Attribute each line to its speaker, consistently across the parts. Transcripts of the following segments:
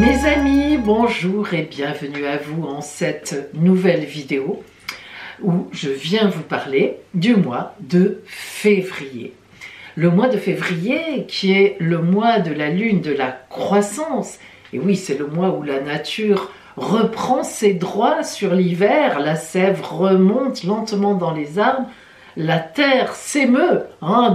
Speaker 1: Mes amis, bonjour et bienvenue à vous en cette nouvelle vidéo où je viens vous parler du mois de février. Le mois de février qui est le mois de la lune de la croissance. Et oui, c'est le mois où la nature reprend ses droits sur l'hiver, la sève remonte lentement dans les arbres, la terre s'émeut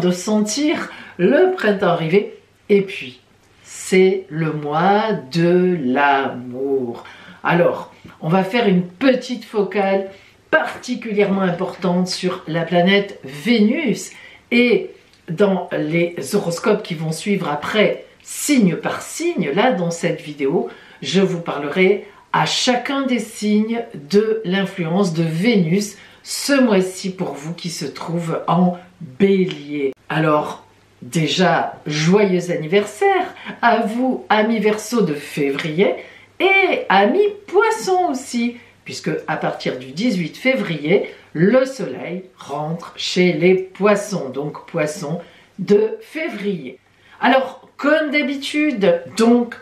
Speaker 1: de sentir le printemps arriver. Et puis, c'est le mois de l'amour. Alors, on va faire une petite focale particulièrement importante sur la planète Vénus. Et dans les horoscopes qui vont suivre après, signe par signe, là dans cette vidéo, je vous parlerai à chacun des signes de l'influence de Vénus ce mois-ci pour vous qui se trouve en Bélier. Alors, déjà, joyeux anniversaire à vous, amis Verseau de février, et amis Poissons aussi, puisque à partir du 18 février, le soleil rentre chez les Poissons, donc Poissons de février. Alors, comme d'habitude, donc,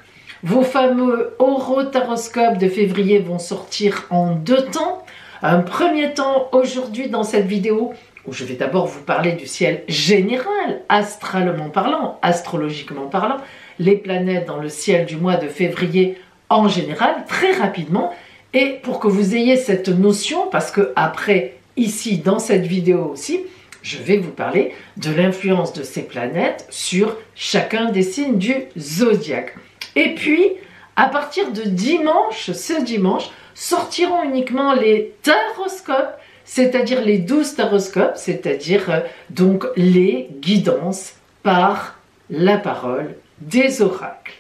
Speaker 1: vos fameux horoscopes de février vont sortir en deux temps. Un premier temps aujourd'hui dans cette vidéo, où je vais d'abord vous parler du ciel général, astralement parlant, astrologiquement parlant, les planètes dans le ciel du mois de février en général, très rapidement, et pour que vous ayez cette notion, parce que après, ici, dans cette vidéo aussi, je vais vous parler de l'influence de ces planètes sur chacun des signes du zodiaque. Et puis, à partir de dimanche, ce dimanche, sortiront uniquement les taroscopes, c'est-à-dire les 12 taroscopes, c'est-à-dire donc les guidances par la parole des oracles.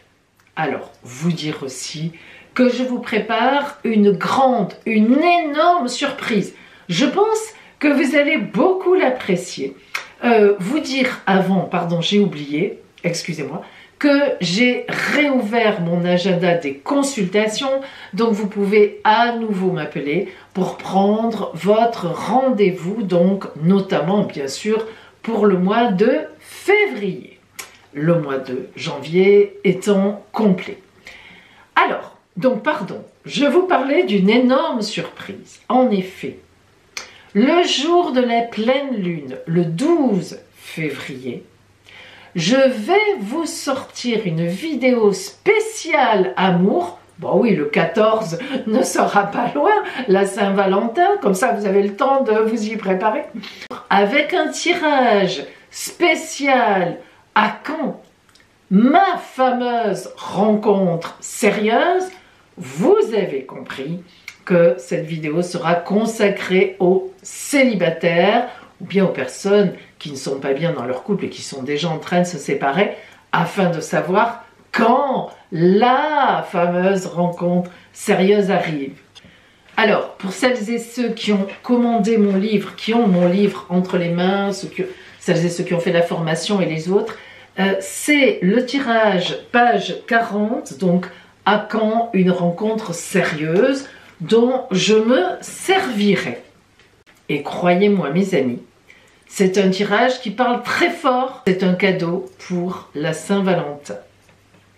Speaker 1: Alors, vous dire aussi que je vous prépare une énorme surprise. Je pense que vous allez beaucoup l'apprécier. Vous dire avant, pardon, j'ai oublié, excusez-moi, que j'ai réouvert mon agenda des consultations, donc vous pouvez à nouveau m'appeler pour prendre votre rendez-vous, donc notamment bien sûr pour le mois de février, le mois de janvier étant complet. Alors, donc pardon, je vous parlais d'une énorme surprise. En effet, le jour de la pleine lune, le 12 février, je vais vous sortir une vidéo spéciale amour. Bon oui, le 14 ne sera pas loin, la Saint-Valentin, comme ça vous avez le temps de vous y préparer. Avec un tirage spécial à quand ma fameuse rencontre sérieuse, vous avez compris que cette vidéo sera consacrée aux célibataires ou bien aux personnes qui ne sont pas bien dans leur couple et qui sont déjà en train de se séparer, afin de savoir quand la fameuse rencontre sérieuse arrive. Alors, pour celles et ceux qui ont commandé mon livre, qui ont mon livre entre les mains, celles et ceux qui ont fait la formation et les autres, c'est le tirage page 40, donc à quand une rencontre sérieuse, dont je me servirai. Et croyez-moi mes amis, c'est un tirage qui parle très fort, c'est un cadeau pour la Saint-Valentin.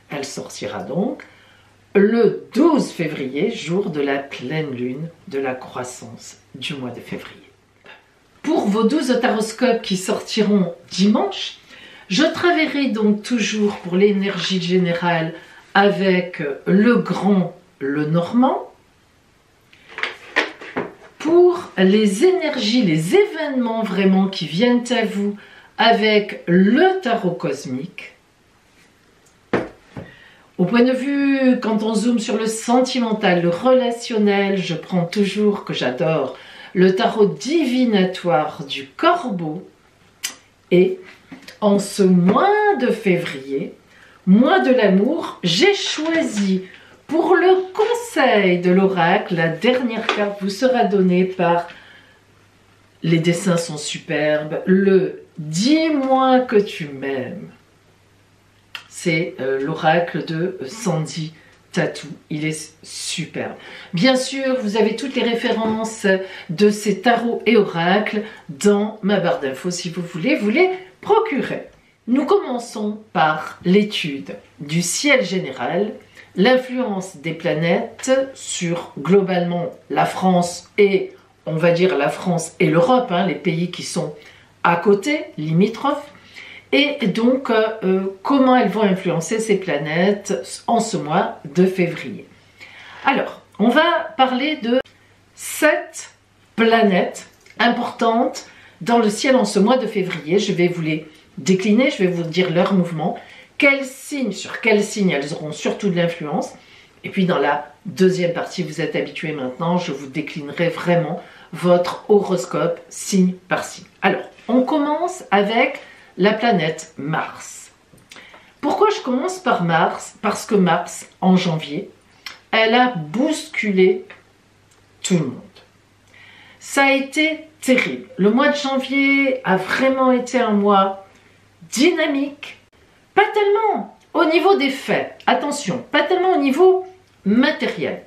Speaker 1: Elle sortira donc le 12 février, jour de la pleine lune de la croissance du mois de février. Pour vos 12 taroscopes qui sortiront dimanche, je travaillerai donc toujours pour l'énergie générale avec le grand, le normand. Pour les énergies, les événements vraiment qui viennent à vous avec le tarot cosmique. Au point de vue, quand on zoome sur le sentimental, le relationnel, je prends toujours, que j'adore, le tarot divinatoire du Corbeau. Et en ce mois de février, mois de l'amour, j'ai choisi pour le conseil de l'oracle, la dernière carte vous sera donnée par, les dessins sont superbes, le « Dis-moi que tu m'aimes ». C'est l'oracle de Sandy Tattoo, il est superbe. Bien sûr, vous avez toutes les références de ces tarots et oracles dans ma barre d'infos si vous voulez vous les procurer. Nous commençons par l'étude du ciel général l'influence des planètes sur globalement la France et, on va dire, la France et l'Europe, hein, les pays qui sont à côté, limitrophes, et donc comment elles vont influencer ces planètes en ce mois de février. Alors, on va parler de 7 planètes importantes dans le ciel en ce mois de février. Je vais vous les décliner, je vais vous dire leurs mouvements, sur quels signes elles auront surtout de l'influence. Et puis dans la deuxième partie, vous êtes habitués maintenant, je vous déclinerai vraiment votre horoscope signe par signe. Alors, on commence avec la planète Mars. Pourquoi je commence par Mars? Parce que Mars, en janvier, elle a bousculé tout le monde. Ça a été terrible. Le mois de janvier a vraiment été un mois dynamique, pas tellement au niveau des faits, attention, pas tellement au niveau matériel.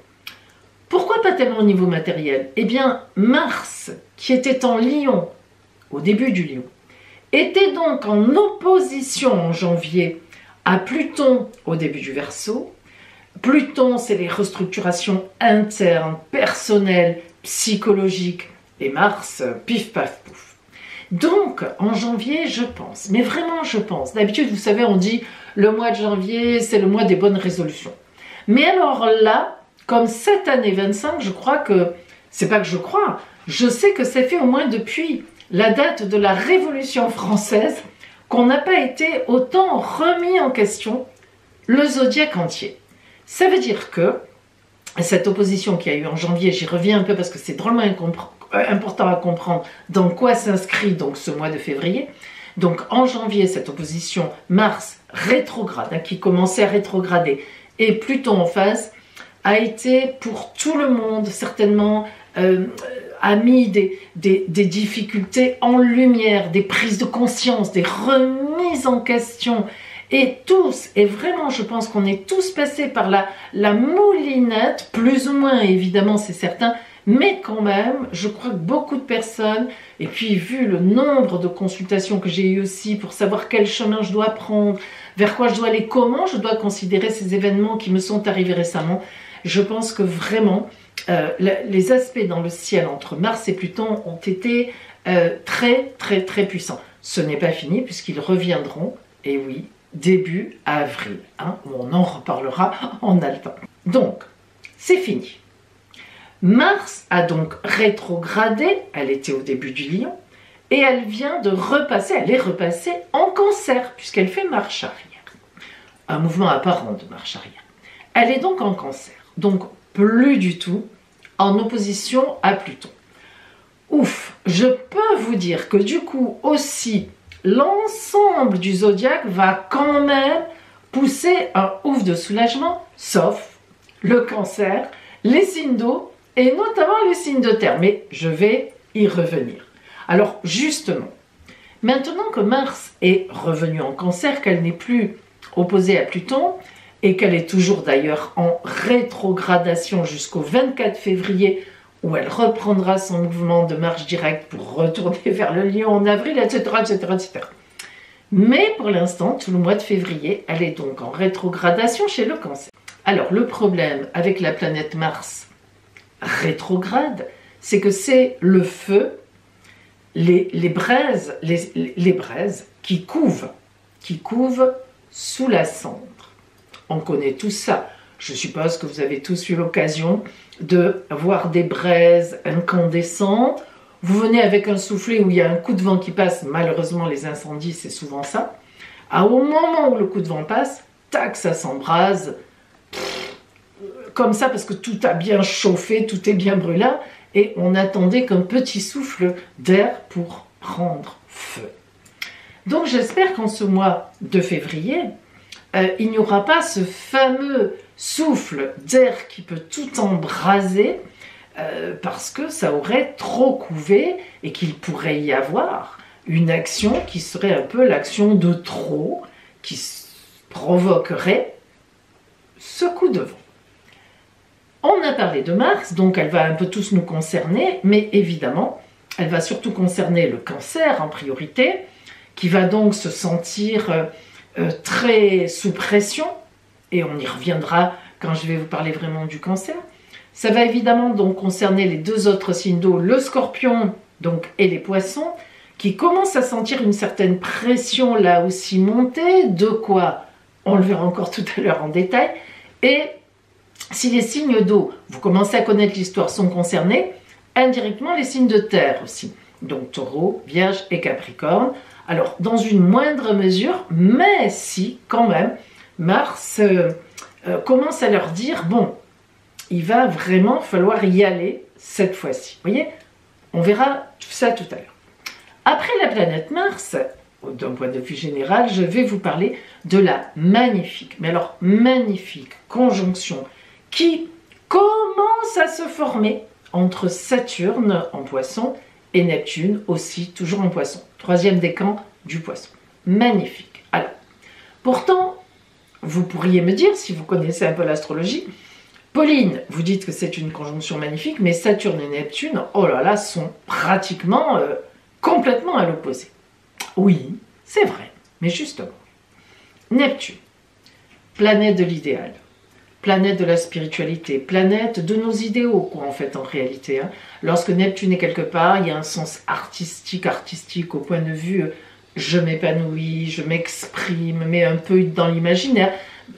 Speaker 1: Pourquoi pas tellement au niveau matériel? Eh bien, Mars, qui était en Lion, au début du Lion, était donc en opposition en janvier à Pluton au début du Verseau. Pluton, c'est les restructurations internes, personnelles, psychologiques, et Mars, pif paf pouf. Donc, en janvier, je pense, mais vraiment je pense, d'habitude, vous savez, on dit le mois de janvier, c'est le mois des bonnes résolutions. Mais alors là, comme cette année 25, je crois que, c'est pas que je crois, je sais que c'est fait au moins depuis la date de la Révolution française, qu'on n'a pas été autant remis en question le zodiaque entier. Ça veut dire que cette opposition qu'il y a eu en janvier, j'y reviens un peu parce que c'est drôlement important à comprendre dans quoi s'inscrit donc ce mois de février. Donc en janvier, cette opposition Mars rétrograde, hein, qui commençait à rétrograder, et Pluton en phase, a été pour tout le monde certainement a mis des difficultés en lumière, des prises de conscience, des remises en question. Et tous, et vraiment je pense qu'on est tous passés par la moulinette, plus ou moins évidemment c'est certain, mais quand même, je crois que beaucoup de personnes, et puis vu le nombre de consultations que j'ai eues aussi pour savoir quel chemin je dois prendre, vers quoi je dois aller, comment je dois considérer ces événements qui me sont arrivés récemment, je pense que vraiment les aspects dans le ciel entre Mars et Pluton ont été très très très puissants. Ce n'est pas fini puisqu'ils reviendront, et oui, début avril, hein, on en reparlera en a le temps. Donc, c'est fini. Mars a donc rétrogradé, elle était au début du Lion, et elle vient de repasser, elle est repassée en Cancer, puisqu'elle fait marche arrière. Un mouvement apparent de marche arrière. Elle est donc en Cancer, donc plus du tout en opposition à Pluton. Ouf, je peux vous dire que du coup aussi, l'ensemble du zodiaque va quand même pousser un ouf de soulagement, sauf le Cancer, les signes d'eau et notamment les signes de terre. Mais je vais y revenir. Alors justement, maintenant que Mars est revenue en Cancer, qu'elle n'est plus opposée à Pluton et qu'elle est toujours d'ailleurs en rétrogradation jusqu'au 24 février où elle reprendra son mouvement de marche directe pour retourner vers le Lion en avril, etc., etc., etc. Mais pour l'instant, tout le mois de février, elle est donc en rétrogradation chez le Cancer. Alors, le problème avec la planète Mars rétrograde, c'est que c'est le feu, les braises qui couvent sous la cendre. On connaît tout ça. Je suppose que vous avez tous eu l'occasion de voir des braises incandescentes. Vous venez avec un soufflet où il y a un coup de vent qui passe. Malheureusement, les incendies, c'est souvent ça. Au moment où le coup de vent passe, tac, ça s'embrase. Comme ça, parce que tout a bien chauffé, tout est bien brûlant. Et on attendait qu'un petit souffle d'air pour prendre feu. Donc j'espère qu'en ce mois de février, il n'y aura pas ce fameux souffle d'air qui peut tout embraser parce que ça aurait trop couvé et qu'il pourrait y avoir une action qui serait un peu l'action de trop qui provoquerait ce coup de vent. On a parlé de Mars, donc elle va un peu tous nous concerner, mais évidemment, elle va surtout concerner le Cancer en priorité, qui va donc se sentir très sous pression, et on y reviendra quand je vais vous parler vraiment du cancer. Ça va évidemment donc concerner les deux autres signes d'eau, le scorpion donc, et les poissons, qui commencent à sentir une certaine pression là aussi monter, de quoi on le verra encore tout à l'heure en détail. Et si les signes d'eau, vous commencez à connaître l'histoire, sont concernés, indirectement les signes de terre aussi, donc Taureau, Vierge et Capricorne. Alors dans une moindre mesure, mais si quand même, Mars commence à leur dire, bon, il va vraiment falloir y aller cette fois-ci. Vous voyez, on verra tout ça tout à l'heure. Après la planète Mars, d'un point de vue général, je vais vous parler de la magnifique, mais alors magnifique conjonction qui commence à se former entre Saturne en Poisson et Neptune aussi, toujours en Poisson. Troisième décan du Poisson. Magnifique. Alors, pourtant, vous pourriez me dire, si vous connaissez un peu l'astrologie, Pauline, vous dites que c'est une conjonction magnifique, mais Saturne et Neptune, oh là là, sont pratiquement complètement à l'opposé. Oui, c'est vrai, mais justement, Neptune, planète de l'idéal, planète de la spiritualité, planète de nos idéaux, quoi, en fait, en réalité. Hein. Lorsque Neptune est quelque part, il y a un sens artistique au point de vue je m'épanouis, je m'exprime, mais un peu dans l'imaginaire,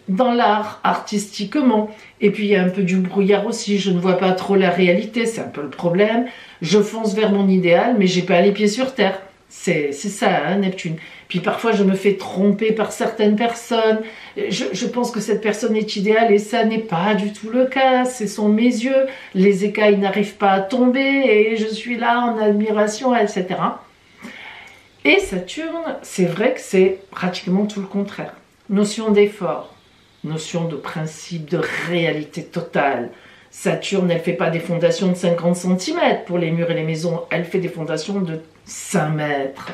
Speaker 1: dans l'art, artistiquement. Et puis il y a un peu du brouillard aussi, je ne vois pas trop la réalité, c'est un peu le problème. Je fonce vers mon idéal, mais j'ai pas les pieds sur terre. C'est ça, hein, Neptune. Puis parfois je me fais tromper par certaines personnes. Je pense que cette personne est idéale et ça n'est pas du tout le cas. Ce sont mes yeux. Les écailles n'arrivent pas à tomber et je suis là en admiration, etc. Et Saturne, c'est vrai que c'est pratiquement tout le contraire. Notion d'effort, notion de principe, de réalité totale. Saturne, elle ne fait pas des fondations de 50 cm pour les murs et les maisons, elle fait des fondations de 5 mètres.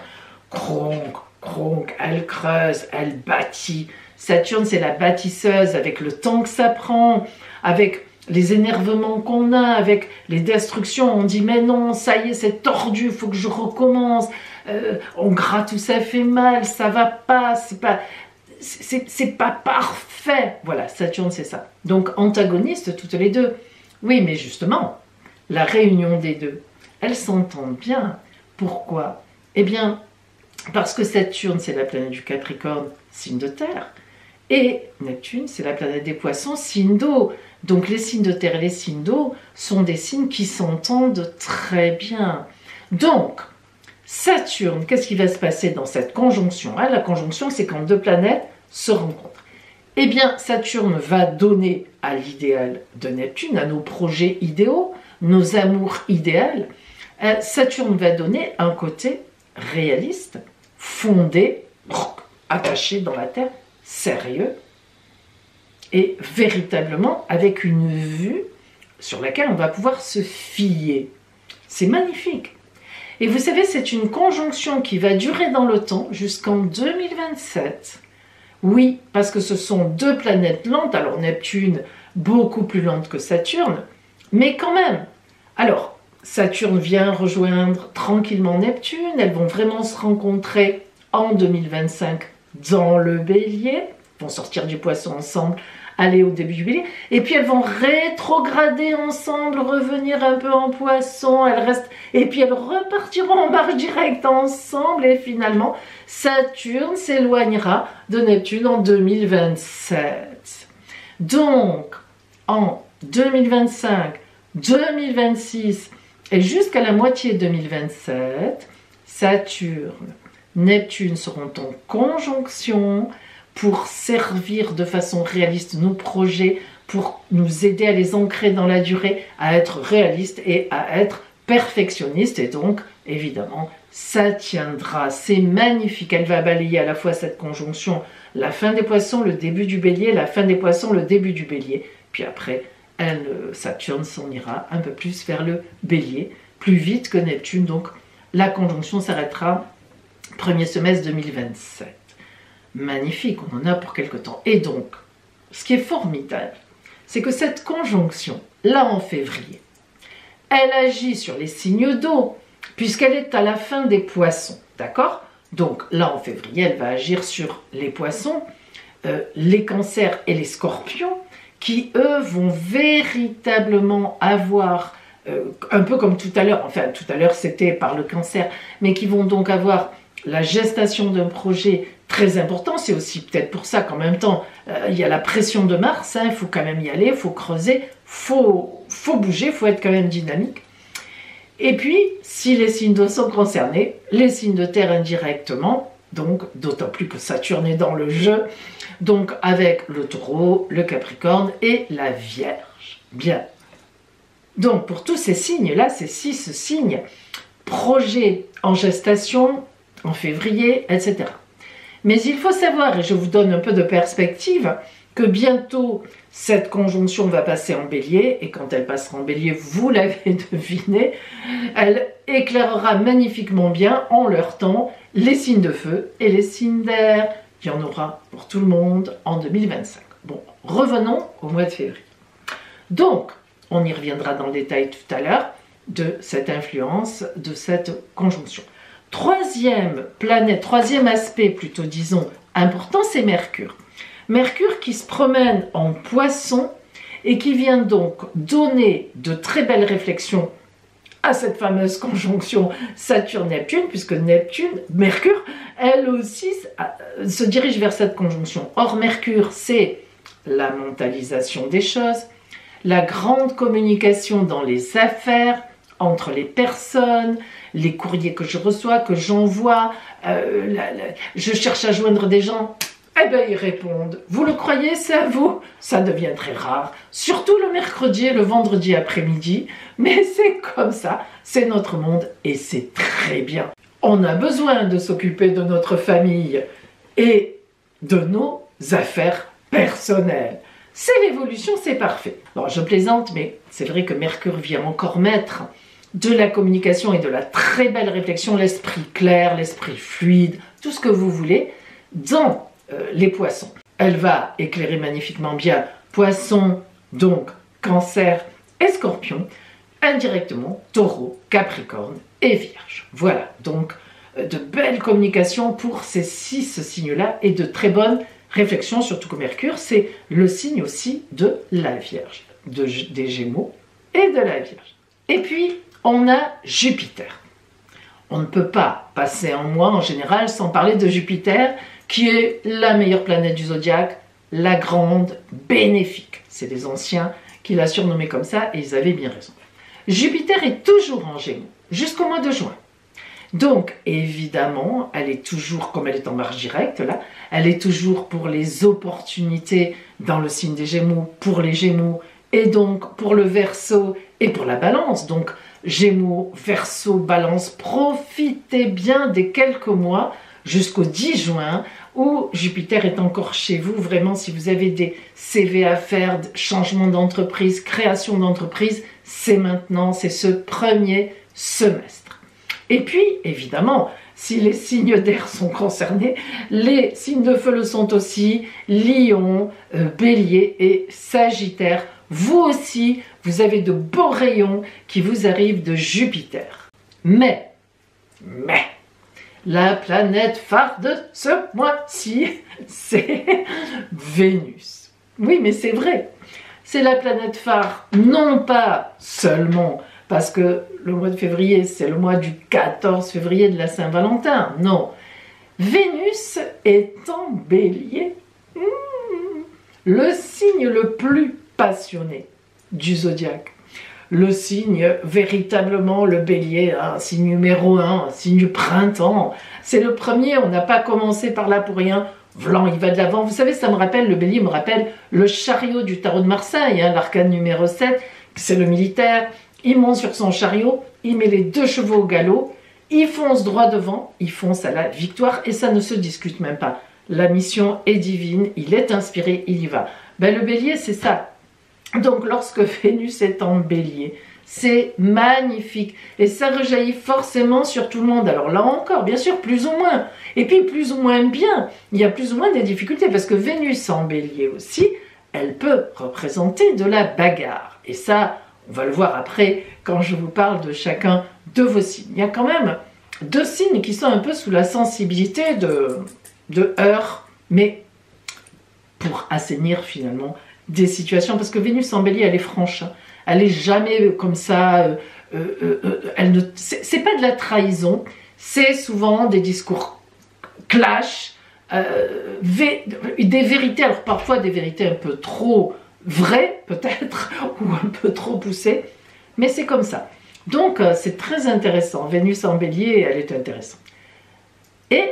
Speaker 1: Cronk, elle creuse, elle bâtit. Saturne, c'est la bâtisseuse avec le temps que ça prend, avec les énervements qu'on a, avec les destructions. On dit mais non, ça y est, c'est tordu, il faut que je recommence. On gratte où ça fait mal, ça va pas, c'est pas parfait. Voilà, Saturne, c'est ça. Donc, antagonistes toutes les deux. Oui, mais justement, la réunion des deux, elles s'entendent bien. Pourquoi? Eh bien, parce que Saturne, c'est la planète du Capricorne, signe de terre, et Neptune, c'est la planète des Poissons, signe d'eau. Donc, les signes de terre et les signes d'eau sont des signes qui s'entendent très bien. Donc, Saturne, qu'est-ce qui va se passer dans cette conjonction? La conjonction, c'est quand deux planètes se rencontrent. Eh bien, Saturne va donner à l'idéal de Neptune, à nos projets idéaux, nos amours idéaux. Saturne va donner un côté réaliste, fondé, attaché dans la terre, sérieux, et véritablement avec une vue sur laquelle on va pouvoir se fier. C'est magnifique. Et vous savez, c'est une conjonction qui va durer dans le temps jusqu'en 2027. Oui, parce que ce sont deux planètes lentes. Alors Neptune, beaucoup plus lente que Saturne, mais quand même. Alors, Saturne vient rejoindre tranquillement Neptune. Elles vont vraiment se rencontrer en 2025 dans le Bélier. Elles vont sortir du Poisson ensemble, aller au début du Bélier, et puis elles vont rétrograder ensemble, revenir un peu en Poisson, elles restent, et puis elles repartiront en marche directe ensemble, et finalement Saturne s'éloignera de Neptune en 2027. Donc en 2025, 2026 et jusqu'à la moitié 2027, Saturne, Neptune seront en conjonction pour servir de façon réaliste nos projets, pour nous aider à les ancrer dans la durée, à être réalistes et à être perfectionnistes. Et donc, évidemment, ça tiendra. C'est magnifique. Elle va balayer à la fois cette conjonction, la fin des Poissons, le début du Bélier, la fin des Poissons, le début du Bélier. Puis après, Saturne s'en ira un peu plus vers le Bélier, plus vite que Neptune. Donc, la conjonction s'arrêtera premier semestre 2027. Magnifique, on en a pour quelque temps. Et donc, ce qui est formidable, c'est que cette conjonction, là en février, elle agit sur les signes d'eau, puisqu'elle est à la fin des Poissons, d'accord? Donc là en février, elle va agir sur les Poissons, les Cancers et les Scorpions, qui eux vont véritablement avoir, un peu comme tout à l'heure, enfin tout à l'heure c'était par le cancer, mais qui vont donc avoir la gestation d'un projet très important. C'est aussi peut-être pour ça qu'en même temps, il y a la pression de Mars, hein, il faut quand même y aller, il faut creuser, faut bouger, il faut être quand même dynamique. Et puis, si les signes d'eau sont concernés, les signes de terre indirectement, donc d'autant plus que Saturne est dans le jeu, donc avec le Taureau, le Capricorne et la Vierge. Bien. Donc pour tous ces signes-là, ces 6 signes, projet en gestation, en février, etc. Mais il faut savoir, et je vous donne un peu de perspective, que bientôt cette conjonction va passer en Bélier, et quand elle passera en Bélier, vous l'avez deviné, elle éclairera magnifiquement bien en leur temps les signes de feu et les signes d'air. Il y en aura pour tout le monde en 2025. Bon, revenons au mois de février. Donc, on y reviendra dans le détail tout à l'heure de cette influence, de cette conjonction. Troisième planète, troisième aspect plutôt disons important, c'est Mercure. Mercure qui se promène en Poisson et qui vient donc donner de très belles réflexions à cette fameuse conjonction Saturne-Neptune, puisque Mercure, elle aussi se dirige vers cette conjonction. Or, Mercure, c'est la mentalisation des choses, la grande communication dans les affaires, entre les personnes, les courriers que je reçois, que j'envoie, je cherche à joindre des gens, eh bien ils répondent. Vous le croyez, c'est à vous? Ça devient très rare, surtout le mercredi et le vendredi après-midi, mais c'est comme ça, c'est notre monde et c'est très bien. On a besoin de s'occuper de notre famille et de nos affaires personnelles. C'est l'évolution, c'est parfait. Bon, je plaisante, mais c'est vrai que Mercure vient encore mettre de la communication et de la très belle réflexion, l'esprit clair, l'esprit fluide, tout ce que vous voulez, dans les poissons. Elle va éclairer magnifiquement bien Poissons, donc Cancer et Scorpion, indirectement Taureau, Capricorne et Vierge. Voilà, donc de belles communications pour ces 6 signes-là et de très bonnes réflexions, surtout que Mercure, c'est le signe aussi de la Vierge, des Gémeaux et de la Vierge. Et puis, on a Jupiter. On ne peut pas passer un mois en général sans parler de Jupiter, qui est la meilleure planète du zodiaque, la grande bénéfique. C'est les anciens qui l'a surnommée comme ça et ils avaient bien raison. Jupiter est toujours en Gémeaux, jusqu'au mois de juin. Donc, évidemment, elle est toujours, comme elle est en marche directe, là, elle est toujours pour les opportunités dans le signe des Gémeaux, pour les Gémeaux, et donc pour le Verseau et pour la Balance. Donc, Gémeaux, Verseau, Balance, profitez bien des quelques mois jusqu'au 10 juin où Jupiter est encore chez vous. Vraiment, si vous avez des CV à faire, changement d'entreprise, création d'entreprise, c'est maintenant, c'est ce premier semestre. Et puis, évidemment, si les signes d'air sont concernés, les signes de feu le sont aussi, Lion, Bélier et Sagittaire. Vous aussi, vous avez de beaux rayons qui vous arrivent de Jupiter. Mais, la planète phare de ce mois-ci, c'est Vénus. Oui, mais c'est vrai. C'est la planète phare, non pas seulement parce que le mois de février, c'est le mois du 14 février de la Saint-Valentin. Non. Vénus est en Bélier. Le signe le plus passionné du zodiaque. Le signe, véritablement, le Bélier, un signe numéro 1, un signe printemps. C'est le premier, on n'a pas commencé par là pour rien. Vlan, il va de l'avant. Vous savez, ça me rappelle, le Bélier me rappelle le chariot du tarot de Marseille, hein, l'arcane numéro 7, c'est le militaire. Il monte sur son chariot, il met les 2 chevaux au galop, il fonce droit devant, il fonce à la victoire et ça ne se discute même pas. La mission est divine, il est inspiré, il y va. Ben, le Bélier, c'est ça. Donc lorsque Vénus est en Bélier, c'est magnifique et ça rejaillit forcément sur tout le monde. Alors là encore, bien sûr, plus ou moins. Et puis plus ou moins bien, il y a plus ou moins des difficultés parce que Vénus en Bélier aussi, elle peut représenter de la bagarre. Et ça, on va le voir après quand je vous parle de chacun de vos signes. Il y a quand même 2 signes qui sont un peu sous la sensibilité de heurts, mais pour assainir finalement des situations, parce que Vénus en Bélier, elle est franche, hein. Elle est jamais comme ça, c'est pas de la trahison, c'est souvent des discours clash, des vérités, alors parfois des vérités un peu trop vraies peut-être, ou un peu trop poussées, mais c'est comme ça. Donc c'est très intéressant, Vénus en Bélier, elle est intéressante. Et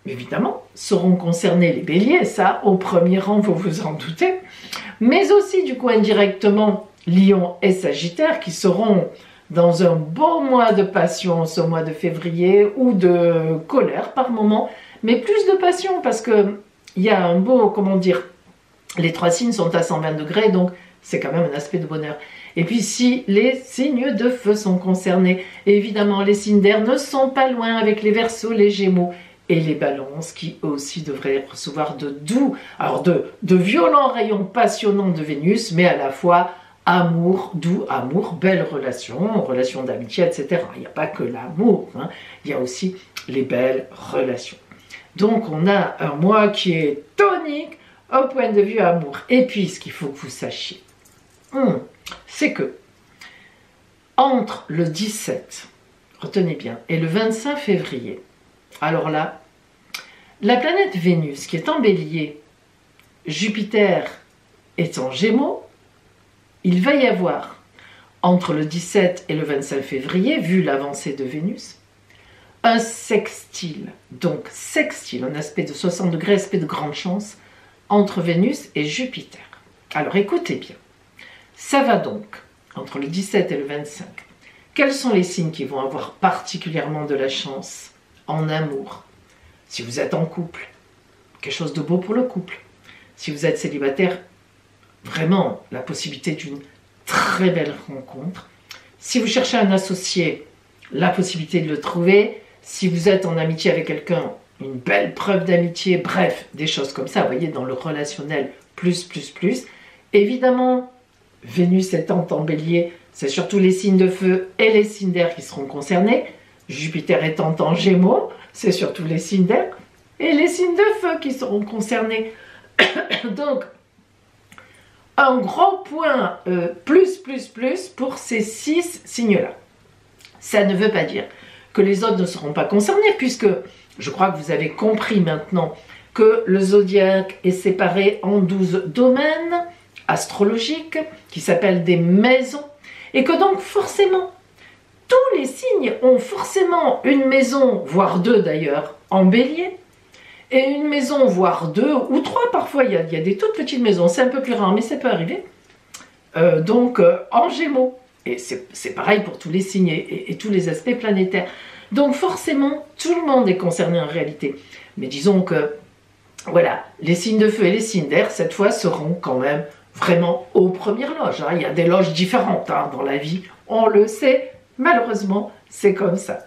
Speaker 1: évidemment, seront concernés les béliers, ça, au premier rang, vous vous en doutez, mais aussi, du coup, indirectement, Lion et Sagittaire, qui seront dans un beau mois de passion, ce mois de février, ou de colère par moment, mais plus de passion, parce que il y a un beau, comment dire, les trois signes sont à 120 degrés, donc c'est quand même un aspect de bonheur. Et puis si les signes de feu sont concernés, évidemment, les signes d'air ne sont pas loin avec les Verseaux, les Gémeaux, et les balances qui aussi devraient recevoir de doux, alors de violents rayons passionnants de Vénus, mais à la fois amour, doux amour, belles relations, relations d'amitié, etc. Il n'y a pas que l'amour, hein, il y a aussi les belles relations. Donc on a un mois qui est tonique au point de vue amour. Et puis ce qu'il faut que vous sachiez, c'est que entre le 17, retenez bien, et le 25 février, alors là, la planète Vénus qui est en Bélier, Jupiter est en Gémeaux, il va y avoir entre le 17 et le 25 février, vu l'avancée de Vénus, un sextile, donc sextile, un aspect de 60 degrés, aspect de grande chance, entre Vénus et Jupiter. Alors écoutez bien, ça va donc entre le 17 et le 25. Quels sont les signes qui vont avoir particulièrement de la chance en amour? Si vous êtes en couple, quelque chose de beau pour le couple. Si vous êtes célibataire, vraiment la possibilité d'une très belle rencontre. Si vous cherchez un associé, la possibilité de le trouver. Si vous êtes en amitié avec quelqu'un, une belle preuve d'amitié, bref, des choses comme ça, vous voyez, dans le relationnel, plus. Évidemment, Vénus étant en Bélier, c'est surtout les signes de feu et les signes d'air qui seront concernés. Jupiter étant en Gémeaux, c'est surtout les signes d'air et les signes de feu qui seront concernés. Donc, un gros point plus pour ces 6 signes-là. Ça ne veut pas dire que les autres ne seront pas concernés, puisque je crois que vous avez compris maintenant que le zodiaque est séparé en 12 domaines astrologiques qui s'appellent des maisons, et que donc forcément, tous les signes ont forcément une maison, voire 2 d'ailleurs, en Bélier, et une maison, voire 2 ou 3 parfois, il y a des toutes petites maisons, c'est un peu plus rare, mais ça peut arriver, en Gémeaux. Et c'est pareil pour tous les signes et tous les aspects planétaires. Donc forcément, tout le monde est concerné en réalité. Mais disons que, voilà, les signes de feu et les signes d'air, cette fois, seront quand même vraiment aux premières loges. Hein. Il y a des loges différentes dans la vie, on le sait, malheureusement, c'est comme ça.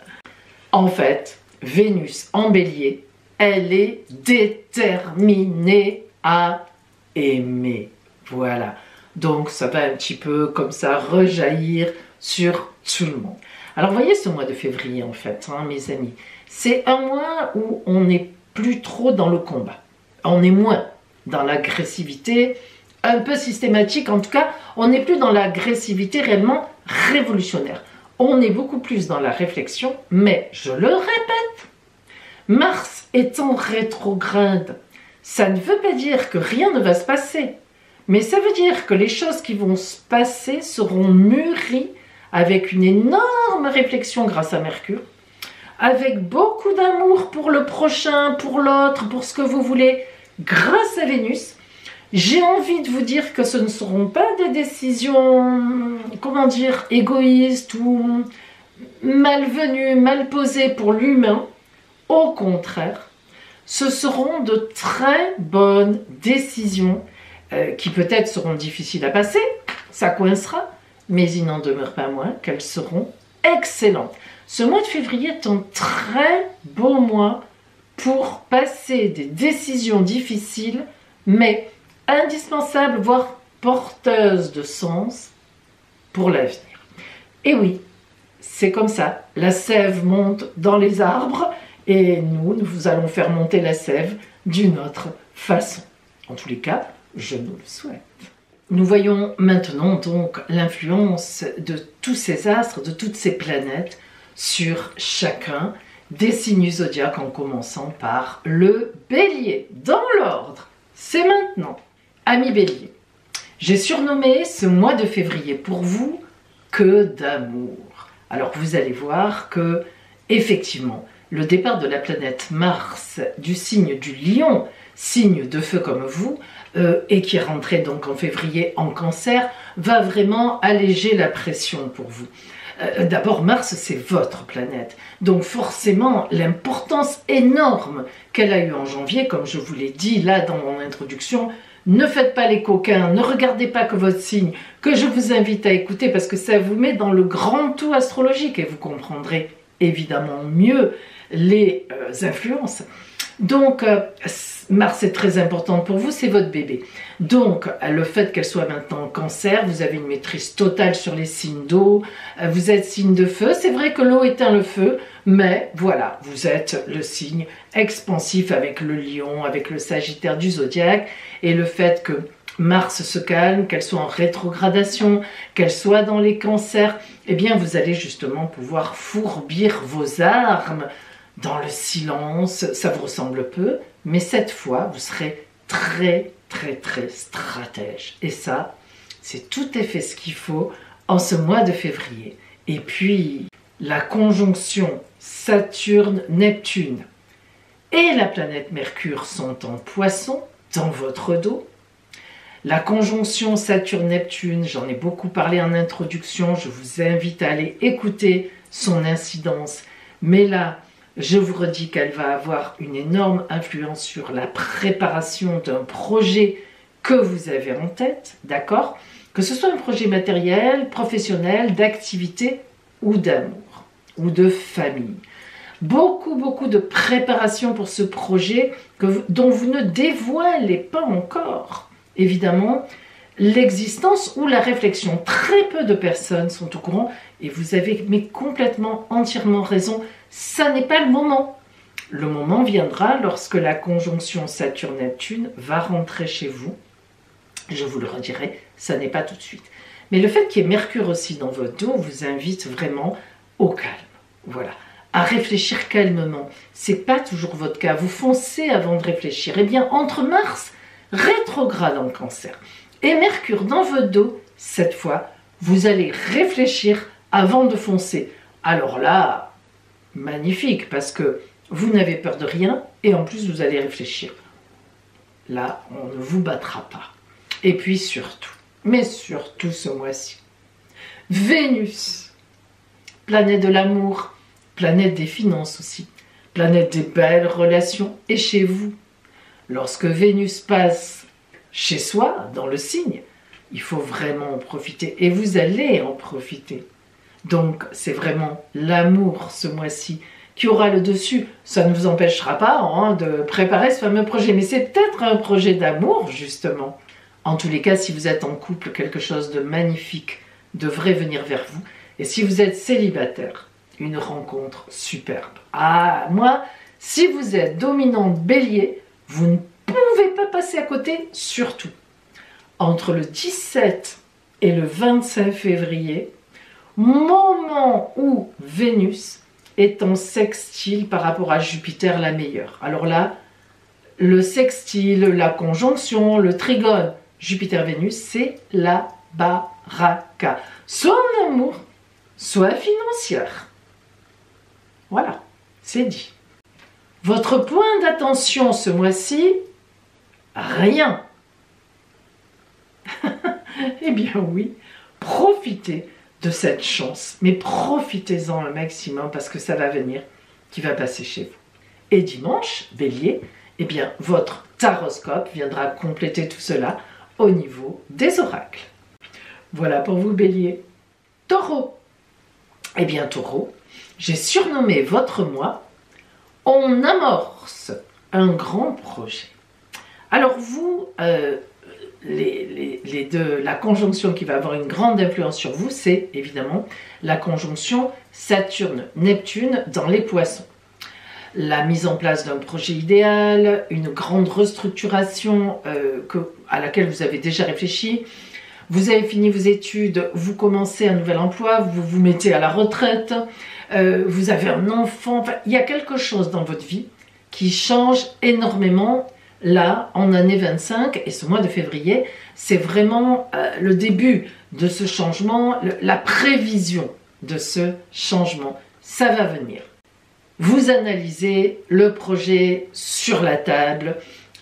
Speaker 1: En fait, Vénus en Bélier, elle est déterminée à aimer. Voilà. Donc ça va un petit peu comme ça rejaillir sur tout le monde. Alors vous voyez ce mois de février en fait, mes amis, c'est un mois où on n'est plus trop dans le combat. On est moins dans l'agressivité, un peu systématique, en tout cas, on n'est plus dans l'agressivité réellement révolutionnaire. On est beaucoup plus dans la réflexion, mais je le répète, Mars étant rétrograde, ça ne veut pas dire que rien ne va se passer. Mais ça veut dire que les choses qui vont se passer seront mûries avec une énorme réflexion grâce à Mercure, avec beaucoup d'amour pour le prochain, pour l'autre, pour ce que vous voulez, grâce à Vénus. J'ai envie de vous dire que ce ne seront pas des décisions, comment dire, égoïstes ou malvenues, mal posées pour l'humain. Au contraire, ce seront de très bonnes décisions qui peut-être seront difficiles à passer, ça coincera, mais il n'en demeure pas moins qu'elles seront excellentes. Ce mois de février est un très beau mois pour passer des décisions difficiles, mais indispensables, voire porteuses de sens pour l'avenir. Et oui, c'est comme ça, la sève monte dans les arbres, et nous allons faire monter la sève d'une autre façon. En tous les cas, je nous le souhaite. Nous voyons maintenant donc l'influence de tous ces astres, de toutes ces planètes sur chacun des signes zodiaques en commençant par le Bélier. Dans l'ordre, c'est maintenant. Amis Bélier, j'ai surnommé ce mois de février pour vous que d'amour. Alors vous allez voir que, effectivement, le départ de la planète Mars du signe du Lion, signe de feu comme vous, et qui est rentré donc en février en Cancer, va vraiment alléger la pression pour vous. D'abord, Mars, c'est votre planète. Donc forcément, l'importance énorme qu'elle a eue en janvier, comme je vous l'ai dit là dans mon introduction, ne faites pas les coquins, ne regardez pas que votre signe, que je vous invite à écouter parce que ça vous met dans le grand tout astrologique et vous comprendrez évidemment mieux les influences. Donc, Mars est très importante pour vous, c'est votre bébé. Donc, le fait qu'elle soit maintenant en Cancer, vous avez une maîtrise totale sur les signes d'eau, vous êtes signe de feu, c'est vrai que l'eau éteint le feu, mais voilà, vous êtes le signe expansif avec le Lion, avec le Sagittaire du zodiaque, et le fait que Mars se calme, qu'elle soit en rétrogradation, qu'elle soit dans les cancers, eh bien vous allez justement pouvoir fourbir vos armes dans le silence, ça vous ressemble peu, mais cette fois, vous serez très stratège. Et ça, c'est tout à fait ce qu'il faut en ce mois de février. Et puis, la conjonction Saturne-Neptune et la planète Mercure sont en Poisson, dans votre dos. La conjonction Saturne-Neptune, j'en ai beaucoup parlé en introduction, je vous invite à aller écouter son incidence. Mais là, je vous redis qu'elle va avoir une énorme influence sur la préparation d'un projet que vous avez en tête, d'accord? Que ce soit un projet matériel, professionnel, d'activité ou d'amour, ou de famille. Beaucoup de préparation pour ce projet dont vous ne dévoilez pas encore, évidemment, l'existence ou la réflexion. Très peu de personnes sont au courant et vous avez mais complètement, entièrement raison. Ça n'est pas le moment. Le moment viendra lorsque la conjonction Saturne-Neptune va rentrer chez vous. Je vous le redirai, ça n'est pas tout de suite. Mais le fait qu'il y ait Mercure aussi dans votre dos vous invite vraiment au calme. Voilà, à réfléchir calmement. C'est pas toujours votre cas. Vous foncez avant de réfléchir. Eh bien, entre Mars, rétrograde en Cancer, et Mercure dans votre dos, cette fois, vous allez réfléchir avant de foncer. Alors là, magnifique, parce que vous n'avez peur de rien et en plus vous allez réfléchir. Là, on ne vous battra pas. Et puis surtout, mais surtout ce mois-ci, Vénus, planète de l'amour, planète des finances aussi, planète des belles relations, et chez vous. Lorsque Vénus passe chez soi, dans le signe, il faut vraiment en profiter et vous allez en profiter. Donc, c'est vraiment l'amour ce mois-ci qui aura le dessus. Ça ne vous empêchera pas de préparer ce fameux projet. Mais c'est peut-être un projet d'amour, justement. En tous les cas, si vous êtes en couple, quelque chose de magnifique devrait venir vers vous. Et si vous êtes célibataire, une rencontre superbe. Ah, moi, si vous êtes dominante Bélier, vous ne pouvez pas passer à côté, surtout. Entre le 17 et le 25 février, moment où Vénus est en sextile par rapport à Jupiter, la meilleure. Alors là, le sextile, la conjonction, le trigone, Jupiter-Vénus, c'est la baraka. Soit en amour, soit financière. Voilà, c'est dit. Votre point d'attention ce mois-ci, rien. Eh bien oui, profitez de cette chance, mais profitez-en un maximum parce que ça va venir, qui va passer chez vous. Et dimanche, Bélier, eh bien votre taroscope viendra compléter tout cela au niveau des oracles. Voilà pour vous Bélier. Taureau. Eh bien Taureau, j'ai surnommé votre mois « On amorce un grand projet ». Alors vous, la conjonction qui va avoir une grande influence sur vous, c'est évidemment la conjonction Saturne-Neptune dans les Poissons. La mise en place d'un projet idéal, une grande restructuration à laquelle vous avez déjà réfléchi, vous avez fini vos études, vous commencez un nouvel emploi, vous vous mettez à la retraite, vous avez un enfant, enfin, il y a quelque chose dans votre vie qui change énormément là, en année 25, et ce mois de février, c'est vraiment le début de ce changement, la prévision de ce changement, ça va venir. Vous analysez le projet sur la table,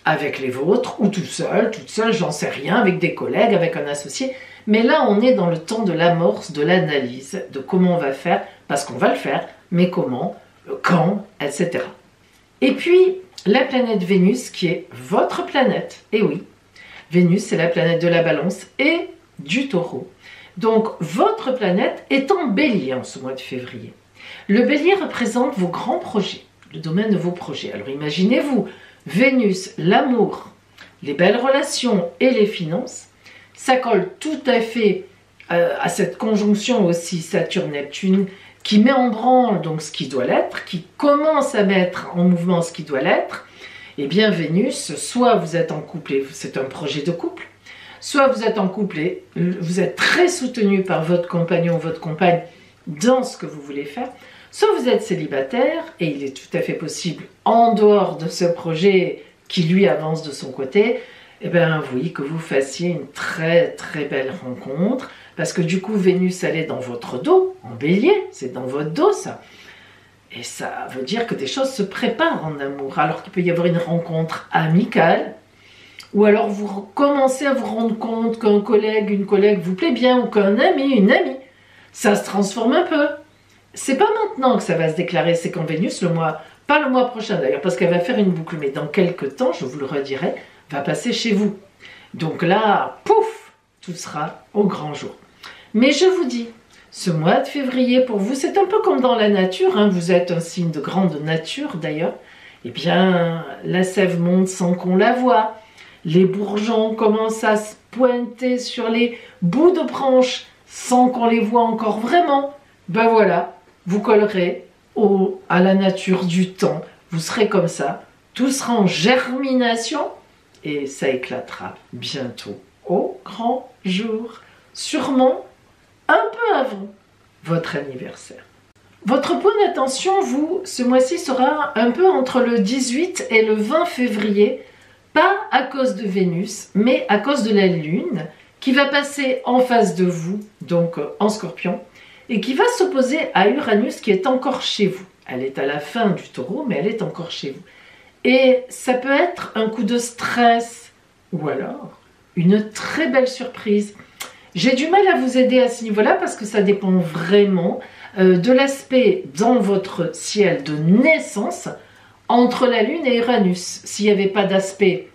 Speaker 1: avec les vôtres, ou tout seul, toute seule, j'en sais rien, avec des collègues, avec un associé. Mais là, on est dans le temps de l'amorce, de l'analyse, de comment on va faire, parce qu'on va le faire, mais comment, quand, etc. Et puis, la planète Vénus, qui est votre planète, et oui, Vénus, c'est la planète de la Balance et du Taureau. Donc, votre planète est en Bélier en ce mois de février. Le Bélier représente vos grands projets, le domaine de vos projets. Alors, imaginez-vous, Vénus, l'amour, les belles relations et les finances, ça colle tout à fait à cette conjonction aussi Saturne-Neptune qui met en branle donc ce qui doit l'être, qui commence à mettre en mouvement ce qui doit l'être. Eh bien Vénus, soit vous êtes en couple et c'est un projet de couple, soit vous êtes en couple et vous êtes très soutenu par votre compagnon ou votre compagne dans ce que vous voulez faire, soit vous êtes célibataire, et il est tout à fait possible, en dehors de ce projet qui lui avance de son côté, eh bien oui, que vous fassiez une très très belle rencontre, parce que du coup Vénus elle est dans votre dos, en Bélier, c'est dans votre dos ça. Et ça veut dire que des choses se préparent en amour, alors qu'il peut y avoir une rencontre amicale, ou alors vous commencez à vous rendre compte qu'un collègue, une collègue vous plaît bien, ou qu'un ami, une amie, ça se transforme un peu. C'est pas maintenant que ça va se déclarer, c'est quand Vénus, pas le mois prochain d'ailleurs, parce qu'elle va faire une boucle, mais dans quelques temps, je vous le redirai, va passer chez vous. Donc là, pouf, tout sera au grand jour. Mais je vous dis, ce mois de février pour vous, c'est un peu comme dans la nature, hein, vous êtes un signe de grande nature d'ailleurs, eh bien la sève monte sans qu'on la voie, les bourgeons commencent à se pointer sur les bouts de branches sans qu'on les voit encore vraiment, ben voilà, vous collerez à la nature du temps, vous serez comme ça, tout sera en germination et ça éclatera bientôt au grand jour, sûrement un peu avant votre anniversaire. Votre point d'attention, vous, ce mois-ci sera un peu entre le 18 et le 20 février, pas à cause de Vénus, mais à cause de la Lune, qui va passer en face de vous, donc en Scorpion, et qui va s'opposer à Uranus qui est encore chez vous. Elle est à la fin du Taureau, mais elle est encore chez vous. Et ça peut être un coup de stress, ou alors une très belle surprise. J'ai du mal à vous aider à ce niveau-là parce que ça dépend vraiment de l'aspect dans votre ciel de naissance entre la Lune et Uranus. S'il n'y avait pas d'aspect,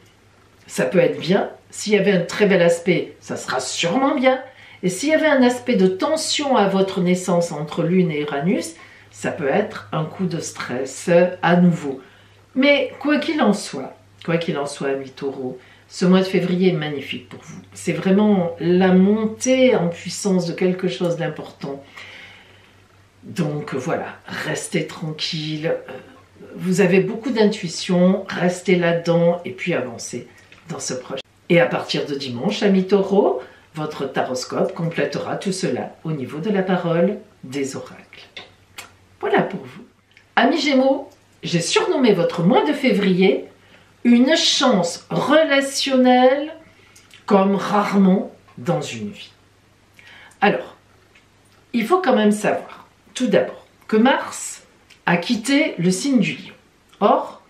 Speaker 1: ça peut être bien. S'il y avait un très bel aspect, ça sera sûrement bien. Et s'il y avait un aspect de tension à votre naissance entre Lune et Uranus, ça peut être un coup de stress à nouveau. Mais quoi qu'il en soit, amis Taureau, ce mois de février est magnifique pour vous. C'est vraiment la montée en puissance de quelque chose d'important. Donc voilà, restez tranquille. Vous avez beaucoup d'intuition, restez là-dedans et puis avancez dans ce projet. Et à partir de dimanche, amis Taureau, votre taroscope complétera tout cela au niveau de la parole des oracles. Voilà pour vous. Amis Gémeaux, j'ai surnommé votre mois de février une chance relationnelle comme rarement dans une vie. Alors, il faut quand même savoir, tout d'abord, que Mars a quitté le signe du Lion. Or,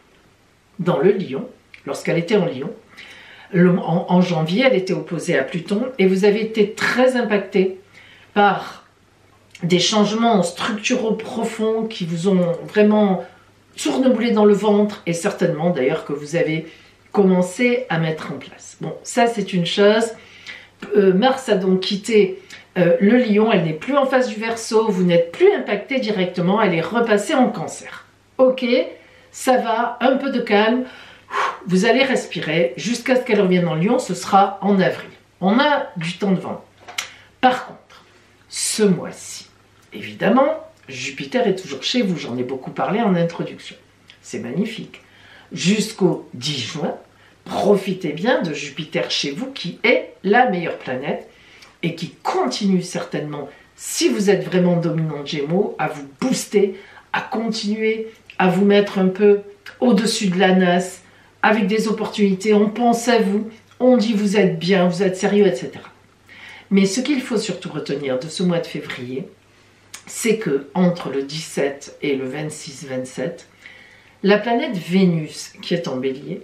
Speaker 1: dans le Lion, lorsqu'elle était en Lion, en janvier, elle était opposée à Pluton et vous avez été très impacté par des changements structuraux profonds qui vous ont vraiment tourneboulé dans le ventre et certainement d'ailleurs que vous avez commencé à mettre en place. Bon, ça c'est une chose. Mars a donc quitté le Lion, elle n'est plus en face du Verseau, vous n'êtes plus impacté directement, elle est repassée en Cancer. Ok, ça va, un peu de calme. Vous allez respirer jusqu'à ce qu'elle revienne en Lion, ce sera en avril. On a du temps devant. Par contre, ce mois-ci, évidemment, Jupiter est toujours chez vous, j'en ai beaucoup parlé en introduction. C'est magnifique. Jusqu'au 10 juin, profitez bien de Jupiter chez vous qui est la meilleure planète et qui continue certainement, si vous êtes vraiment dominant Gémeaux, à vous booster, à continuer, à vous mettre un peu au-dessus de la nasse, avec des opportunités, on pense à vous, on dit vous êtes bien, vous êtes sérieux, etc. Mais ce qu'il faut surtout retenir de ce mois de février, c'est que entre le 17 et le 26-27, la planète Vénus, qui est en Bélier,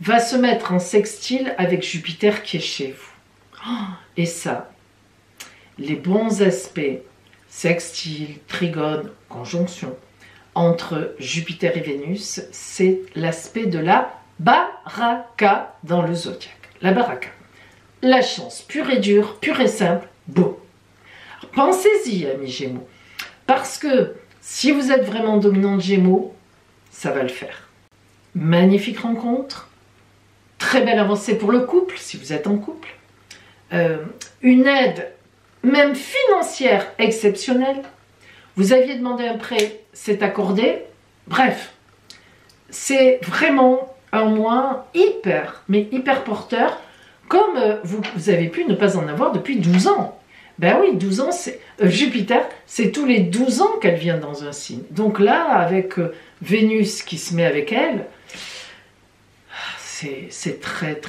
Speaker 1: va se mettre en sextile avec Jupiter qui est chez vous. Et ça, les bons aspects, sextile, trigone, conjonction, entre Jupiter et Vénus, c'est l'aspect de la baraka dans le zodiaque. La baraka. La chance pure et dure, pure et simple, beau. Pensez-y, amis Gémeaux, parce que si vous êtes vraiment dominant de Gémeaux, ça va le faire. Magnifique rencontre, très belle avancée pour le couple, si vous êtes en couple, une aide, même financière, exceptionnelle. Vous aviez demandé un prêt, c'est accordé. Bref, c'est vraiment un mois hyper, mais hyper porteur, comme vous avez pu ne pas en avoir depuis 12 ans. Ben oui, 12 ans, c'est Jupiter, c'est tous les 12 ans qu'elle vient dans un signe. Donc là, avec Vénus qui se met avec elle, c'est très,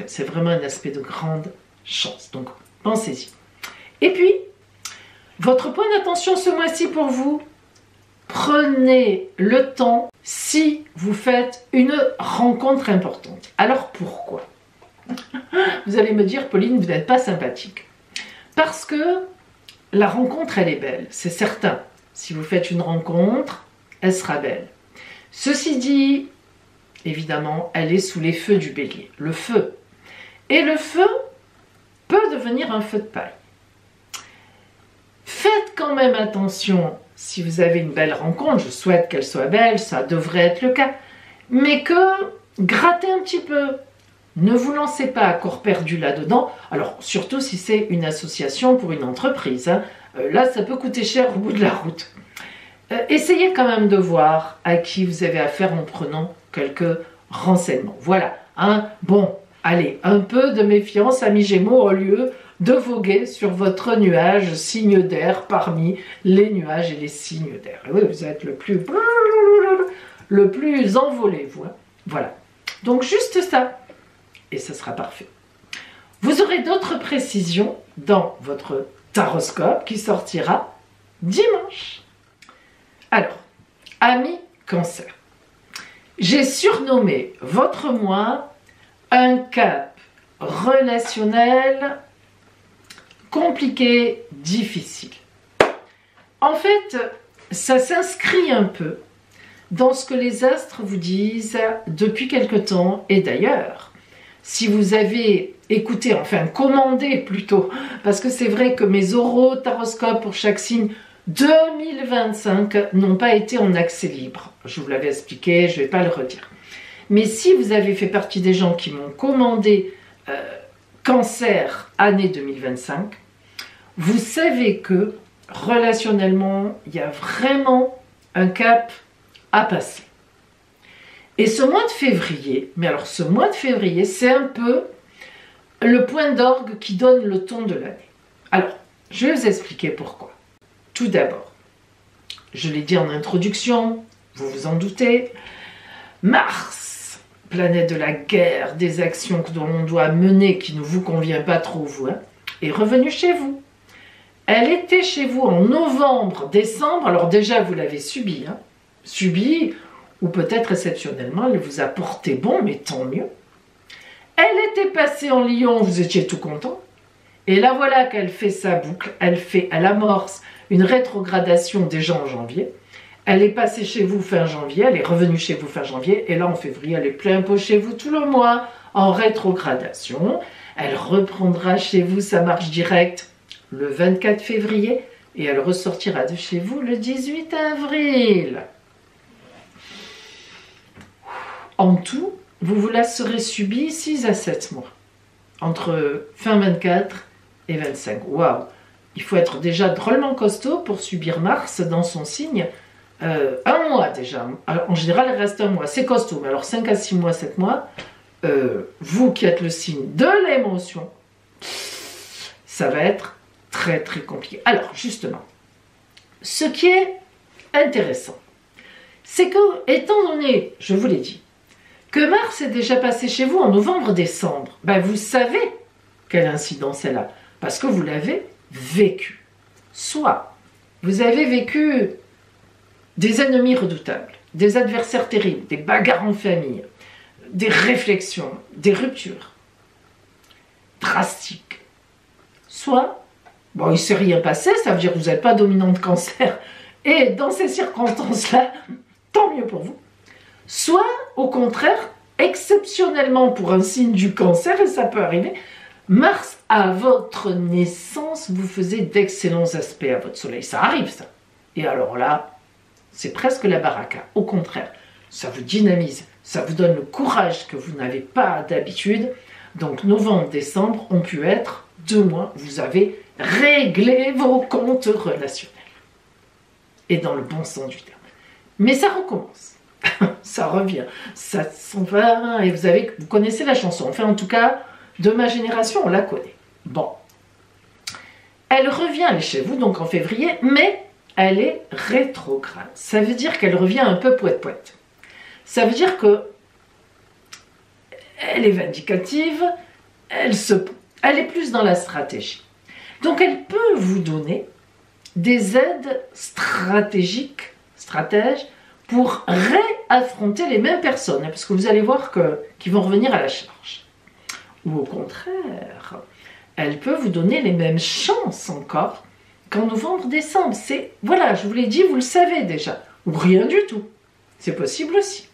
Speaker 1: c'est vraiment un aspect de grande chance. Donc, pensez-y. Et puis, votre point d'attention ce mois-ci pour vous, prenez le temps si vous faites une rencontre importante. Alors pourquoi? Vous allez me dire, Pauline, vous n'êtes pas sympathique. Parce que la rencontre, elle est belle, c'est certain. Si vous faites une rencontre, elle sera belle. Ceci dit, évidemment, elle est sous les feux du Bélier, le feu. Et le feu peut devenir un feu de paille. Faites quand même attention, si vous avez une belle rencontre, je souhaite qu'elle soit belle, ça devrait être le cas, mais que grattez un petit peu. Ne vous lancez pas à corps perdu là-dedans, alors surtout si c'est une association pour une entreprise. Hein. Là, ça peut coûter cher au bout de la route. Essayez quand même de voir à qui vous avez affaire en prenant quelques renseignements. Voilà, hein. Bon, allez, un peu de méfiance, amis Gémeaux, au lieu de voguer sur votre nuage, signe d'air parmi les nuages et les signes d'air. Oui, vous êtes le plus envolé, vous. Hein. Voilà, donc juste ça. Et ce sera parfait. Vous aurez d'autres précisions dans votre taroscope qui sortira dimanche. Alors, amis Cancer, j'ai surnommé votre mois un cap relationnel compliqué, difficile. En fait, ça s'inscrit un peu dans ce que les astres vous disent depuis quelque temps et d'ailleurs, si vous avez écouté, enfin commandé plutôt, parce que c'est vrai que mes oraux taroscopes pour chaque signe 2025 n'ont pas été en accès libre. Je vous l'avais expliqué, je ne vais pas le redire. Mais si vous avez fait partie des gens qui m'ont commandé Cancer année 2025, vous savez que relationnellement, il y a vraiment un cap à passer. Et ce mois de février, mais alors ce mois de février, c'est un peu le point d'orgue qui donne le ton de l'année. Alors, je vais vous expliquer pourquoi. Tout d'abord, je l'ai dit en introduction, vous vous en doutez, Mars, planète de la guerre, des actions que l'on doit mener qui ne vous convient pas trop, vous, hein, est revenue chez vous. Elle était chez vous en novembre, décembre, alors déjà vous l'avez subie, hein, subie, ou peut-être exceptionnellement, elle vous a porté bon, mais tant mieux. Elle était passée en Lion, vous étiez tout content. Et là, voilà qu'elle fait sa boucle, elle amorce une rétrogradation déjà en janvier. Elle est passée chez vous fin janvier, elle est revenue chez vous fin janvier, et là en février, elle est plein pot chez vous tout le mois en rétrogradation. Elle reprendra chez vous sa marche directe le 24 février, et elle ressortira de chez vous le 18 avril. En tout, vous la serez subie 6 à 7 mois, entre fin 24 et 25. Waouh! Il faut être déjà drôlement costaud pour subir Mars dans son signe. Un mois déjà. Alors, en général, il reste un mois. C'est costaud, mais alors 5 à 6 mois, 7 mois, vous qui êtes le signe de l'émotion, ça va être très très compliqué. Alors justement, ce qui est intéressant, c'est que, étant donné, je vous l'ai dit, que Mars est déjà passé chez vous en novembre-décembre, ben vous savez quelle incidence elle a, parce que vous l'avez vécu. Soit vous avez vécu des ennemis redoutables, des adversaires terribles, des bagarres en famille, des réflexions, des ruptures drastiques. Soit, bon, il ne s'est rien passé, ça veut dire que vous n'êtes pas dominant de cancer, et dans ces circonstances-là, tant mieux pour vous. Soit, au contraire, exceptionnellement pour un signe du cancer, et ça peut arriver, Mars, à votre naissance, vous faisait d'excellents aspects à votre soleil. Ça arrive, ça. Et alors là, c'est presque la baraka. Au contraire, ça vous dynamise, ça vous donne le courage que vous n'avez pas d'habitude. Donc novembre, décembre ont pu être 2 mois, vous avez réglé vos comptes relationnels. Et dans le bon sens du terme. Mais ça recommence. Ça revient. Ça s'en va. Et vous connaissez la chanson. Enfin, en tout cas, de ma génération, on la connaît. Bon. Elle revient, elle est chez vous, donc en février, mais elle est rétrograde. Ça veut dire qu'elle revient un peu poète-poète. Ça veut dire que elle est vindicative, elle est plus dans la stratégie. Donc elle peut vous donner des aides stratèges pour réaffronter les mêmes personnes, parce que vous allez voir qu'ils vont revenir à la charge. Ou au contraire, elle peut vous donner les mêmes chances encore qu'en novembre-décembre. C'est, voilà, je vous l'ai dit, vous le savez déjà. Ou rien du tout. C'est possible aussi.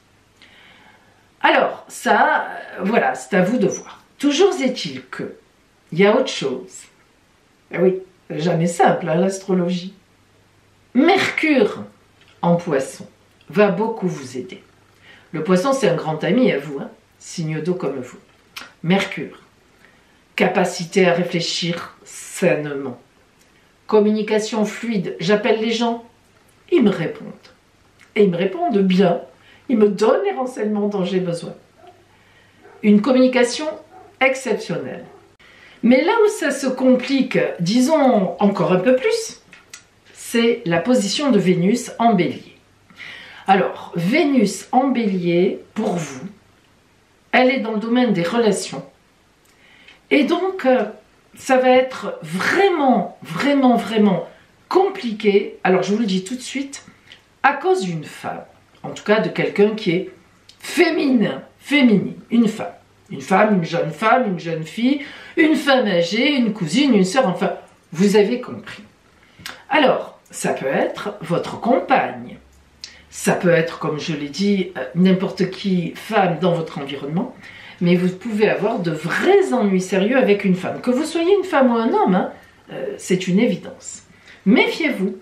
Speaker 1: Alors, ça, voilà, c'est à vous de voir. Toujours est-il que, il y a autre chose. Eh oui, jamais simple, hein, l'astrologie. Mercure en poisson va beaucoup vous aider. Le poisson, c'est un grand ami à vous, hein, signe d'eau comme vous. Mercure, capacité à réfléchir sainement. Communication fluide, j'appelle les gens, ils me répondent. Et ils me répondent bien, ils me donnent les renseignements dont j'ai besoin. Une communication exceptionnelle. Mais là où ça se complique, disons encore un peu plus, c'est la position de Vénus en Bélier. Alors, Vénus en Bélier, pour vous, elle est dans le domaine des relations. Et donc, ça va être vraiment, vraiment, vraiment compliqué. Alors, je vous le dis tout de suite, à cause d'une femme. En tout cas, de quelqu'un qui est féminine, une femme. Une femme, une jeune fille, une femme âgée, une cousine, une sœur, enfin, vous avez compris. Alors, ça peut être votre compagne. Ça peut être, comme je l'ai dit, n'importe qui, femme dans votre environnement. Mais vous pouvez avoir de vrais ennuis sérieux avec une femme. Que vous soyez une femme ou un homme, hein, c'est une évidence. Méfiez-vous,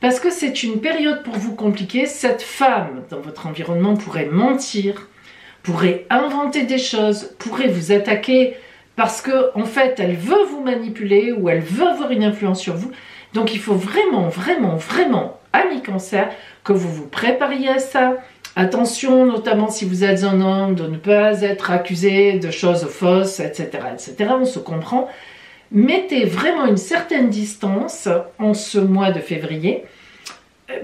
Speaker 1: parce que c'est une période pour vous compliquée. Cette femme dans votre environnement pourrait mentir, pourrait inventer des choses, pourrait vous attaquer parce que en fait, elle veut vous manipuler ou elle veut avoir une influence sur vous. Donc il faut vraiment, vraiment, vraiment, amis cancer, que vous vous prépariez à ça. Attention, notamment si vous êtes un homme, de ne pas être accusé de choses fausses, etc., etc. On se comprend. Mettez vraiment une certaine distance en ce mois de février,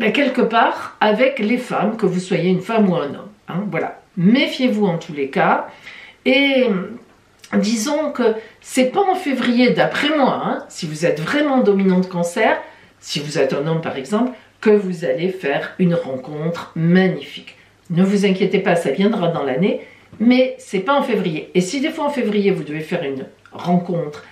Speaker 1: quelque part avec les femmes, que vous soyez une femme ou un homme. Hein, voilà. Méfiez-vous en tous les cas. Et disons que c'est pas en février, d'après moi, hein, si vous êtes vraiment dominant de cancer, si vous êtes un homme par exemple, que vous allez faire une rencontre magnifique. Ne vous inquiétez pas, ça viendra dans l'année, mais c'est pas en février. Et si des fois en février vous devez faire une rencontre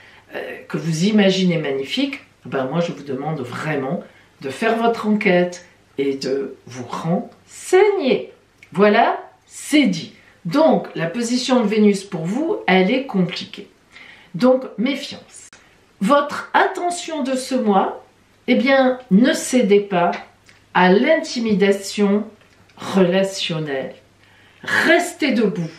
Speaker 1: que vous imaginez magnifique, ben moi je vous demande vraiment de faire votre enquête et de vous renseigner. Voilà, c'est dit. Donc la position de Vénus pour vous, elle est compliquée. Donc méfiance. Votre attention de ce mois, eh bien ne cédez pas à l'intimidation relationnelle. Restez debout.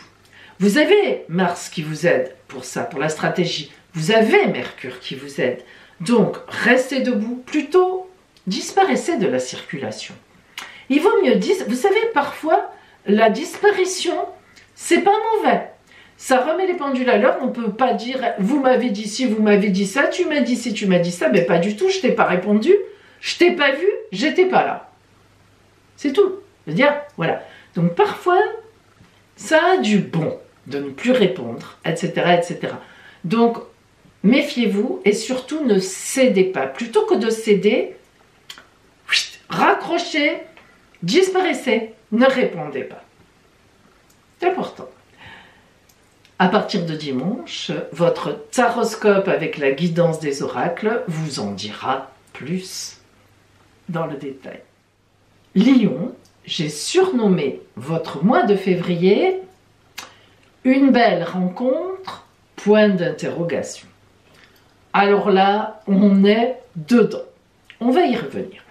Speaker 1: Vous avez Mars qui vous aide pour ça, pour la stratégie. Vous avez Mercure qui vous aide. Donc, restez debout. Plutôt, disparaissez de la circulation. Il vaut mieux dire, vous savez, parfois, la disparition, c'est pas mauvais. Ça remet les pendules à l'heure. On ne peut pas dire vous m'avez dit ci, vous m'avez dit ça, tu m'as dit ci, tu m'as dit ça. Mais pas du tout, je t'ai pas répondu, je t'ai pas vu, j'étais pas là. C'est tout. C'est-à-dire, voilà. Donc parfois, ça a du bon de ne plus répondre, etc., etc. Donc, méfiez-vous et surtout ne cédez pas. Plutôt que de céder, raccrochez, disparaissez, ne répondez pas. C'est important. À partir de dimanche, votre taroscope avec la guidance des oracles vous en dira plus dans le détail. Lion, j'ai surnommé votre mois de février une belle rencontre, point d'interrogation. Alors là, on est dedans. On va y revenir.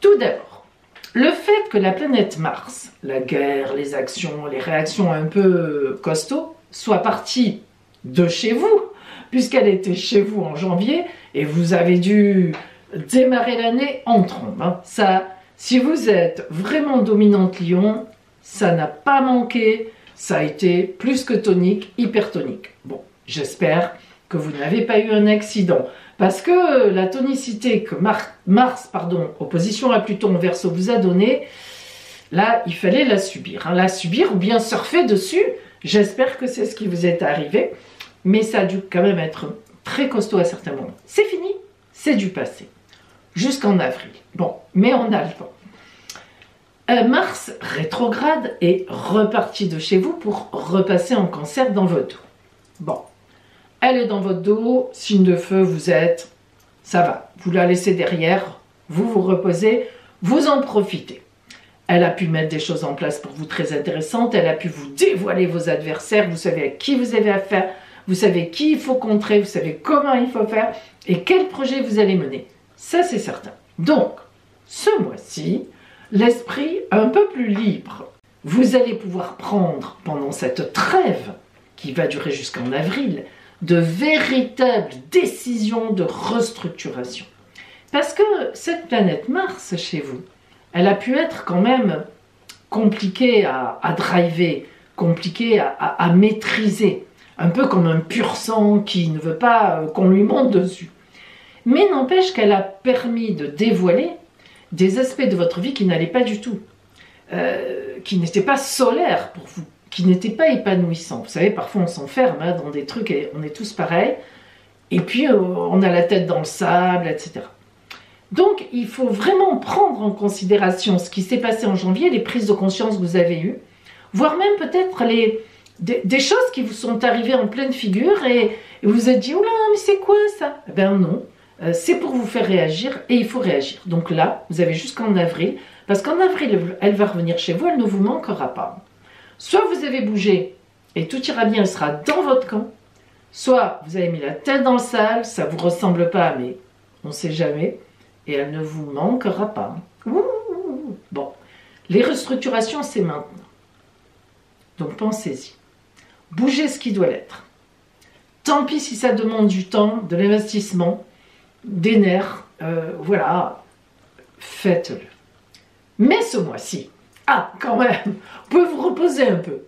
Speaker 1: Tout d'abord, le fait que la planète Mars, la guerre, les actions, les réactions un peu costauds, soit partie de chez vous, puisqu'elle était chez vous en janvier, et vous avez dû démarrer l'année en trombe. Hein. Ça, si vous êtes vraiment dominante Lion, ça n'a pas manqué, ça a été plus que tonique, hypertonique. Bon, j'espère que vous n'avez pas eu un accident, parce que la tonicité que Mars, opposition à Pluton en Verseau vous a donnée, là, il fallait la subir. Hein, la subir ou bien surfer dessus. J'espère que c'est ce qui vous est arrivé, mais ça a dû quand même être très costaud à certains moments. C'est fini, c'est du passé. Jusqu'en avril. Bon, mais on a le temps. Mars rétrograde est reparti de chez vous pour repasser en Cancer dans votre dos. Bon, elle est dans votre dos, signe de feu, vous êtes, ça va. Vous la laissez derrière, vous vous reposez, vous en profitez. Elle a pu mettre des choses en place pour vous très intéressantes, elle a pu vous dévoiler vos adversaires, vous savez à qui vous avez affaire, vous savez qui il faut contrer, vous savez comment il faut faire et quel projet vous allez mener. Ça, c'est certain. Donc, ce mois-ci, l'esprit un peu plus libre. Vous allez pouvoir prendre, pendant cette trêve, qui va durer jusqu'en avril, de véritables décisions de restructuration. Parce que cette planète Mars, chez vous, elle a pu être quand même compliquée à driver, compliquée à maîtriser, un peu comme un pur sang qui ne veut pas qu'on lui monte dessus. Mais n'empêche qu'elle a permis de dévoiler des aspects de votre vie qui n'allaient pas du tout, qui n'étaient pas solaires pour vous, qui n'étaient pas épanouissants. Vous savez, parfois on s'enferme hein, dans des trucs et on est tous pareils, et puis on a la tête dans le sable, etc. Donc il faut vraiment prendre en considération ce qui s'est passé en janvier, les prises de conscience que vous avez eues, voire même peut-être des choses qui vous sont arrivées en pleine figure et vous vous êtes dit « Oula, mais c'est quoi ça ?» Eh bien non. C'est pour vous faire réagir et il faut réagir. Donc là, vous avez jusqu'en avril, parce qu'en avril, elle va revenir chez vous, elle ne vous manquera pas. Soit vous avez bougé et tout ira bien, elle sera dans votre camp, soit vous avez mis la tête dans le sale, ça ne vous ressemble pas, mais on ne sait jamais, et elle ne vous manquera pas. Ouh. Bon, les restructurations, c'est maintenant. Donc pensez-y. Bougez ce qui doit l'être. Tant pis si ça demande du temps, de l'investissement, des nerfs, voilà, faites-le. Mais ce mois-ci, quand même, vous pouvez vous reposer un peu.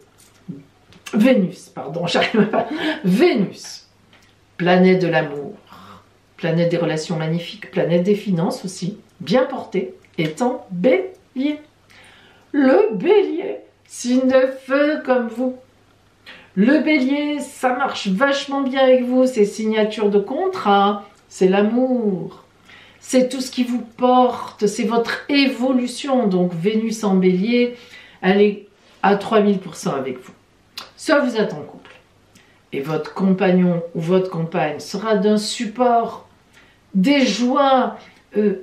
Speaker 1: Vénus, pardon, j'arrive pas. Vénus, planète de l'amour, planète des relations magnifiques, planète des finances aussi, bien portée, étant Bélier. Le Bélier, signe de feu comme vous. Le Bélier, ça marche vachement bien avec vous, c'est signature de contrat. C'est l'amour, c'est tout ce qui vous porte, c'est votre évolution. Donc Vénus en Bélier, elle est à 3000% avec vous. Soit vous êtes en couple et votre compagnon ou votre compagne sera d'un support, des joies,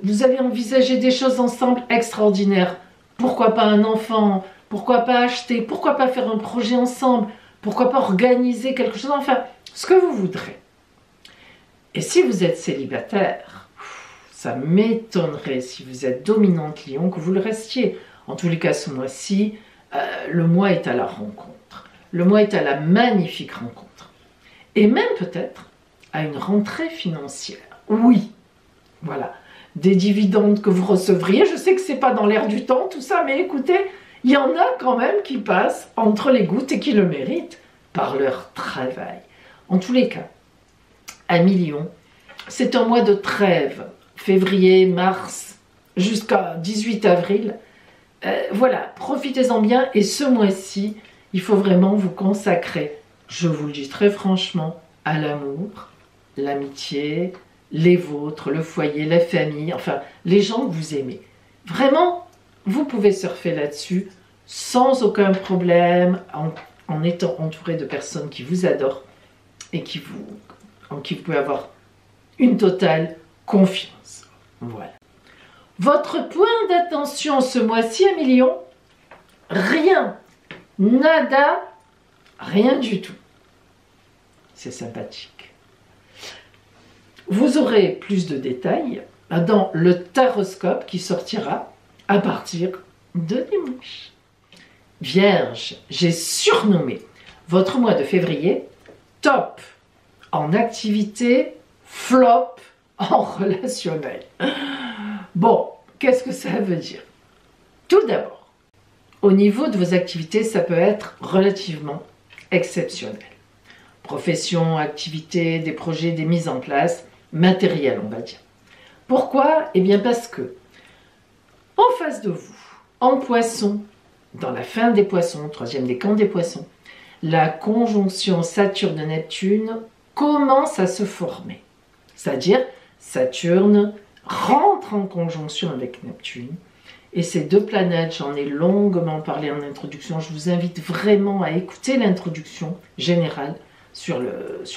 Speaker 1: vous allez envisager des choses ensemble extraordinaires. Pourquoi pas un enfant, pourquoi pas acheter, pourquoi pas faire un projet ensemble, pourquoi pas organiser quelque chose, enfin, ce que vous voudrez. Et si vous êtes célibataire, ça m'étonnerait si vous êtes dominante Lion que vous le restiez. En tous les cas, ce mois-ci, le mois est à la rencontre. Le mois est à la magnifique rencontre. Et même peut-être à une rentrée financière. Oui, voilà. Des dividendes que vous recevriez. Je sais que ce n'est pas dans l'air du temps, tout ça, mais écoutez, il y en a quand même qui passent entre les gouttes et qui le méritent. par leur travail. En tous les cas, amis Lion, c'est un mois de trêve, février, mars, jusqu'à 18 avril. Voilà, profitez-en bien et ce mois-ci, il faut vraiment vous consacrer, je vous le dis très franchement, à l'amour, l'amitié, les vôtres, le foyer, la famille, enfin, les gens que vous aimez. Vraiment, vous pouvez surfer là-dessus sans aucun problème, en étant entouré de personnes qui vous adorent et en qui vous pouvez avoir une totale confiance. Voilà. Votre point d'attention ce mois-ci, amis Lion, rien, nada, rien du tout. C'est sympathique. Vous aurez plus de détails dans le taroscope qui sortira à partir de dimanche. Vierge, j'ai surnommé votre mois de février top en activité, flop en relationnel. Bon, qu'est-ce que ça veut dire? Tout d'abord, au niveau de vos activités, ça peut être relativement exceptionnel. Profession, activité, des projets, des mises en place, matériel, on va dire. Pourquoi? Eh bien parce que, en face de vous, en poisson, dans la fin des poissons, troisième décan des poissons, la conjonction Saturne-Neptune commence à se former. C'est-à-dire, Saturne rentre en conjonction avec Neptune. Et ces deux planètes, j'en ai longuement parlé en introduction, je vous invite vraiment à écouter l'introduction générale sur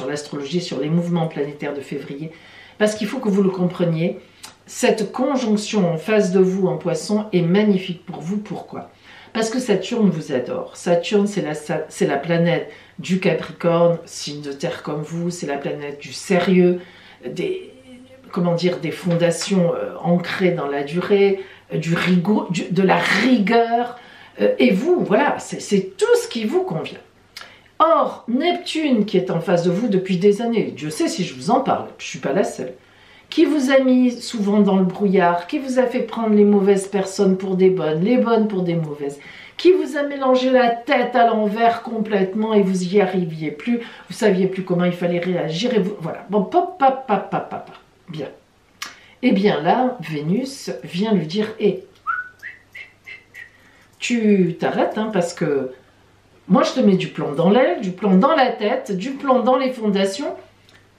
Speaker 1: l'astrologie, sur les mouvements planétaires de février, parce qu'il faut que vous le compreniez. Cette conjonction en face de vous en poisson est magnifique pour vous. Pourquoi? Parce que Saturne vous adore. Saturne, c'est la planète du Capricorne, signe de terre comme vous, c'est la planète du sérieux, des fondations ancrées dans la durée, de la rigueur. Et vous, voilà, c'est tout ce qui vous convient. Or, Neptune, qui est en face de vous depuis des années, Dieu sait si je vous en parle, je ne suis pas la seule, qui vous a mis souvent dans le brouillard, qui vous a fait prendre les mauvaises personnes pour des bonnes, les bonnes pour des mauvaises, qui vous a mélangé la tête à l'envers complètement et vous y arriviez plus, vous saviez plus comment il fallait réagir, et vous, voilà, bon, bien. Et bien là, Vénus vient lui dire, tu t'arrêtes, hein, parce que moi je te mets du plomb dans l'aile, du plomb dans la tête, du plomb dans les fondations.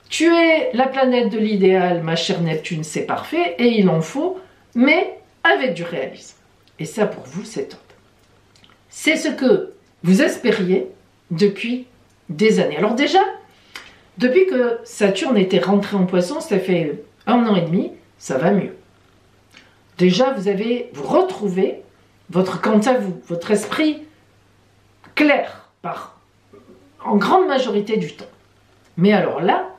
Speaker 1: Tu es la planète de l'idéal, ma chère Neptune, c'est parfait, et il en faut, mais avec du réalisme. Et ça, pour vous, c'est top. C'est ce que vous espériez depuis des années. Alors déjà, depuis que Saturne était rentré en Poisson, ça fait 1 an et demi, ça va mieux. Déjà, vous retrouvez votre quant à vous, votre esprit clair, en grande majorité du temps. Mais alors là,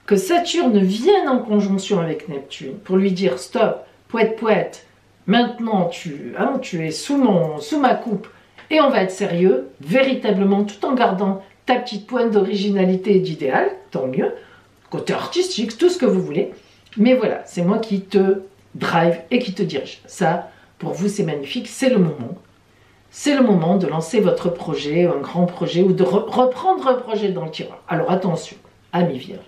Speaker 1: que Saturne vienne en conjonction avec Neptune pour lui dire stop, poète, maintenant tu es sous ma coupe et on va être sérieux, véritablement, tout en gardant ta petite pointe d'originalité et d'idéal, tant mieux, côté artistique, tout ce que vous voulez. Mais voilà, c'est moi qui te drive et qui te dirige. Ça, pour vous, c'est magnifique, c'est le moment. C'est le moment de lancer votre projet, un grand projet, ou de reprendre un projet dans le tiroir. Alors attention, amis vierges,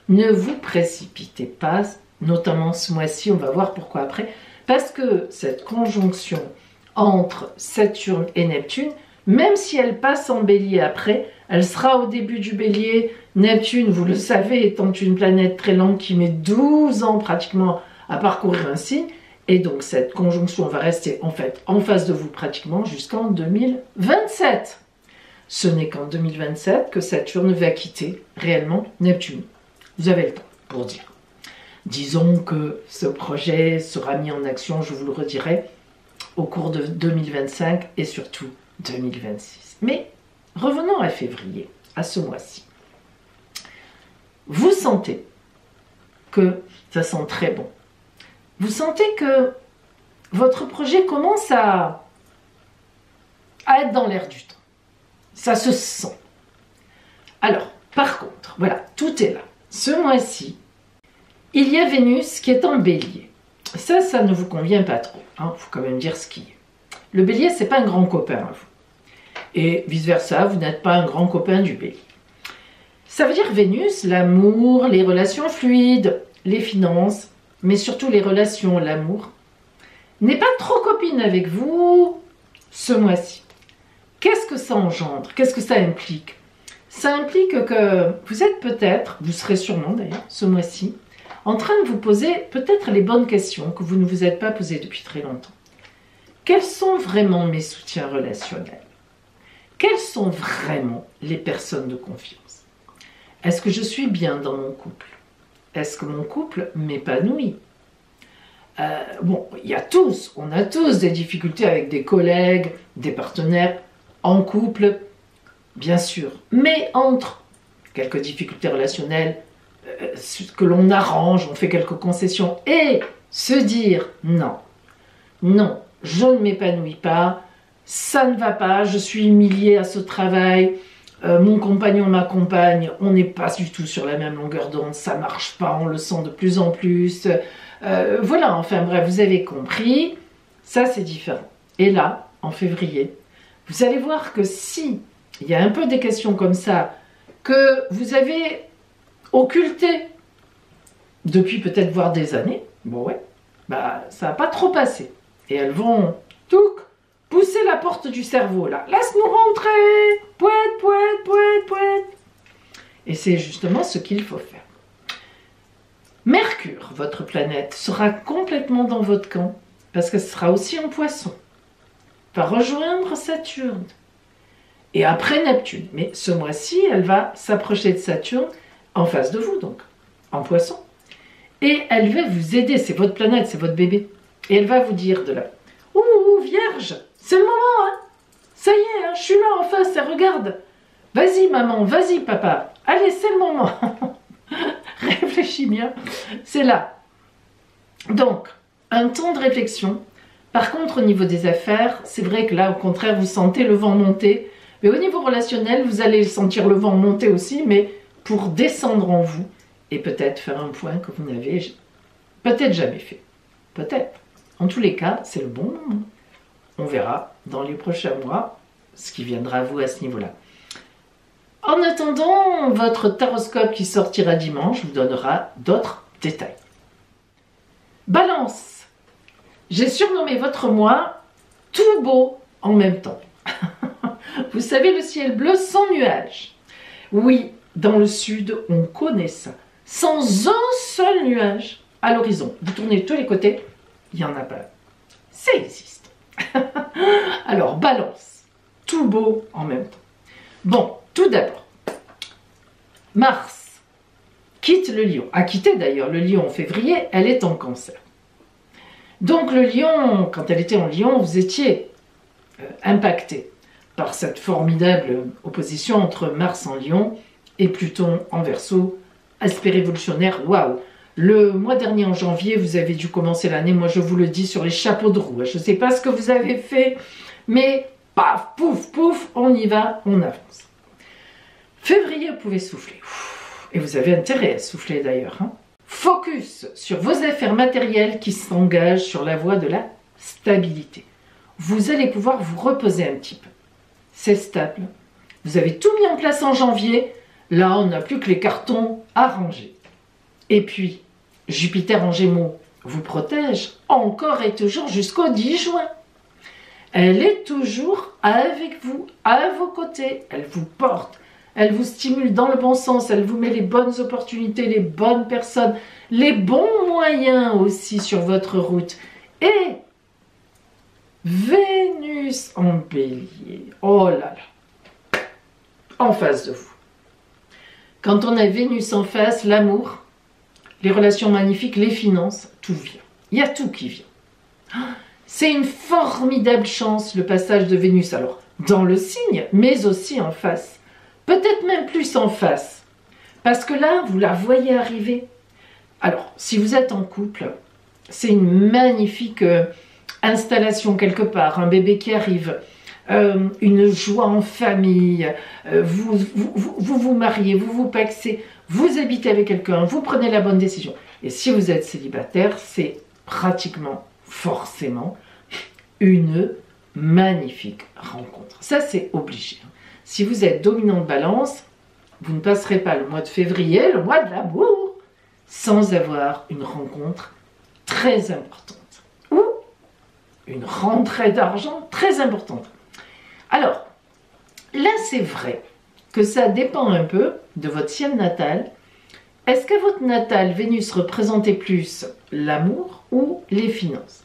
Speaker 1: ne vous précipitez pas, notamment ce mois-ci, on va voir pourquoi après, parce que cette conjonction entre Saturne et Neptune, même si elle passe en bélier après, elle sera au début du bélier. Neptune, vous le savez, étant une planète très lente qui met 12 ans pratiquement à parcourir un signe, et donc cette conjonction va rester en fait en face de vous pratiquement jusqu'en 2027. Ce n'est qu'en 2027 que Saturne va quitter réellement Neptune. Vous avez le temps pour dire. Disons que ce projet sera mis en action, je vous le redirai, au cours de 2025 et surtout 2026. Mais revenons à février, à ce mois-ci. Vous sentez que ça sent très bon. Vous sentez que votre projet commence à être dans l'air du temps. Ça se sent. Alors, par contre, voilà, tout est là. Ce mois-ci, il y a Vénus qui est en bélier. Ça ne vous convient pas trop. Il faut quand même dire ce qui est. Le bélier, c'est pas un grand copain à vous. Et vice-versa, vous n'êtes pas un grand copain du Bélier. Ça veut dire Vénus, l'amour, les relations fluides, les finances, mais surtout les relations, l'amour, n'est pas trop copine avec vous ce mois-ci. Qu'est-ce que ça engendre? Qu'est-ce que ça implique? Ça implique que vous êtes peut-être, vous serez sûrement d'ailleurs ce mois-ci, en train de vous poser peut-être les bonnes questions que vous ne vous êtes pas posées depuis très longtemps. Quels sont vraiment mes soutiens relationnels? Quelles sont vraiment les personnes de confiance? Est-ce que je suis bien dans mon couple? Est-ce que mon couple m'épanouit? Bon, on a tous des difficultés avec des collègues, des partenaires, en couple, bien sûr. Mais entre quelques difficultés relationnelles, que l'on arrange, on fait quelques concessions, et se dire non, non, je ne m'épanouis pas, ça ne va pas, je suis humiliée à ce travail, mon compagnon, ma compagne, on n'est pas du tout sur la même longueur d'onde, ça ne marche pas, on le sent de plus en plus. Voilà, enfin bref, vous avez compris, ça c'est différent. Et là, en février, vous allez voir que si il y a un peu des questions comme ça, que vous avez occultées depuis peut-être voire des années, bon ouais, bah ça va pas trop passer. Et elles vont tout pousser la porte du cerveau là. Laisse-nous rentrer, poète, poète, poète, poète. Et c'est justement ce qu'il faut faire. Mercure, votre planète, sera complètement dans votre camp, parce que ce sera aussi en Poisson. Va rejoindre Saturne. Et après Neptune. Mais ce mois-ci, elle va s'approcher de Saturne en face de vous, donc, en Poisson. Et elle va vous aider, c'est votre planète, c'est votre bébé. Et elle va vous dire de là, « Ouh, Vierge, c'est le moment, hein. Ça y est, hein, je suis là en face, et regarde. Vas-y, maman, vas-y, papa. Allez, c'est le moment. » Réfléchis bien, c'est là. Donc, un temps de réflexion. Par contre, au niveau des affaires, c'est vrai que là, au contraire, vous sentez le vent monter. Mais au niveau relationnel, vous allez sentir le vent monter aussi, mais pour descendre en vous et peut-être faire un point que vous n'avez peut-être jamais fait. Peut-être. En tous les cas, c'est le bon moment. On verra dans les prochains mois ce qui viendra à vous à ce niveau-là. En attendant, votre taroscope qui sortira dimanche vous donnera d'autres détails. Balance. J'ai surnommé votre mois tout beau en même temps. Vous savez, le ciel bleu sans nuages. Oui, dans le sud, on connaît ça. Sans un seul nuage à l'horizon. Vous tournez de tous les côtés, il n'y en a pas. Ça existe. Alors, balance. Tout beau en même temps. Bon, tout d'abord, Mars quitte le Lion. A quitté d'ailleurs le Lion en février, elle est en Cancer. Donc le Lion, quand elle était en Lion, vous étiez impacté par cette formidable opposition entre Mars en Lion et Pluton en Verseau, aspect révolutionnaire, waouh! Le mois dernier, en janvier, vous avez dû commencer l'année, moi je vous le dis, sur les chapeaux de roue. Je ne sais pas ce que vous avez fait, mais paf, pouf, pouf, on y va, on avance. Février, vous pouvez souffler. Et vous avez intérêt à souffler d'ailleurs. Hein. Focus sur vos affaires matérielles qui s'engagent sur la voie de la stabilité. Vous allez pouvoir vous reposer un petit peu. C'est stable. Vous avez tout mis en place en janvier. Là, on n'a plus que les cartons à ranger. Et puis, Jupiter en Gémeaux vous protège encore et toujours jusqu'au 10 juin. Elle est toujours avec vous, à vos côtés. Elle vous porte. Elle vous stimule dans le bon sens, elle vous met les bonnes opportunités, les bonnes personnes, les bons moyens aussi sur votre route. Et Vénus en Bélier, oh là là, en face de vous. Quand on a Vénus en face, l'amour, les relations magnifiques, les finances, tout vient. Il y a tout qui vient. C'est une formidable chance le passage de Vénus, alors dans le signe, mais aussi en face. Peut-être même plus en face, parce que là, vous la voyez arriver. Alors, si vous êtes en couple, c'est une magnifique installation quelque part, un bébé qui arrive, une joie en famille, vous mariez, vous vous pacsez, vous habitez avec quelqu'un, vous prenez la bonne décision. Et si vous êtes célibataire, c'est pratiquement, forcément, une magnifique rencontre. Ça, c'est obligé. Si vous êtes dominante balance, vous ne passerez pas le mois de février, le mois de l'amour, sans avoir une rencontre très importante. Ou une rentrée d'argent très importante. Alors, là, c'est vrai que ça dépend un peu de votre ciel natal. Est-ce qu'à votre natal, Vénus représentait plus l'amour ou les finances?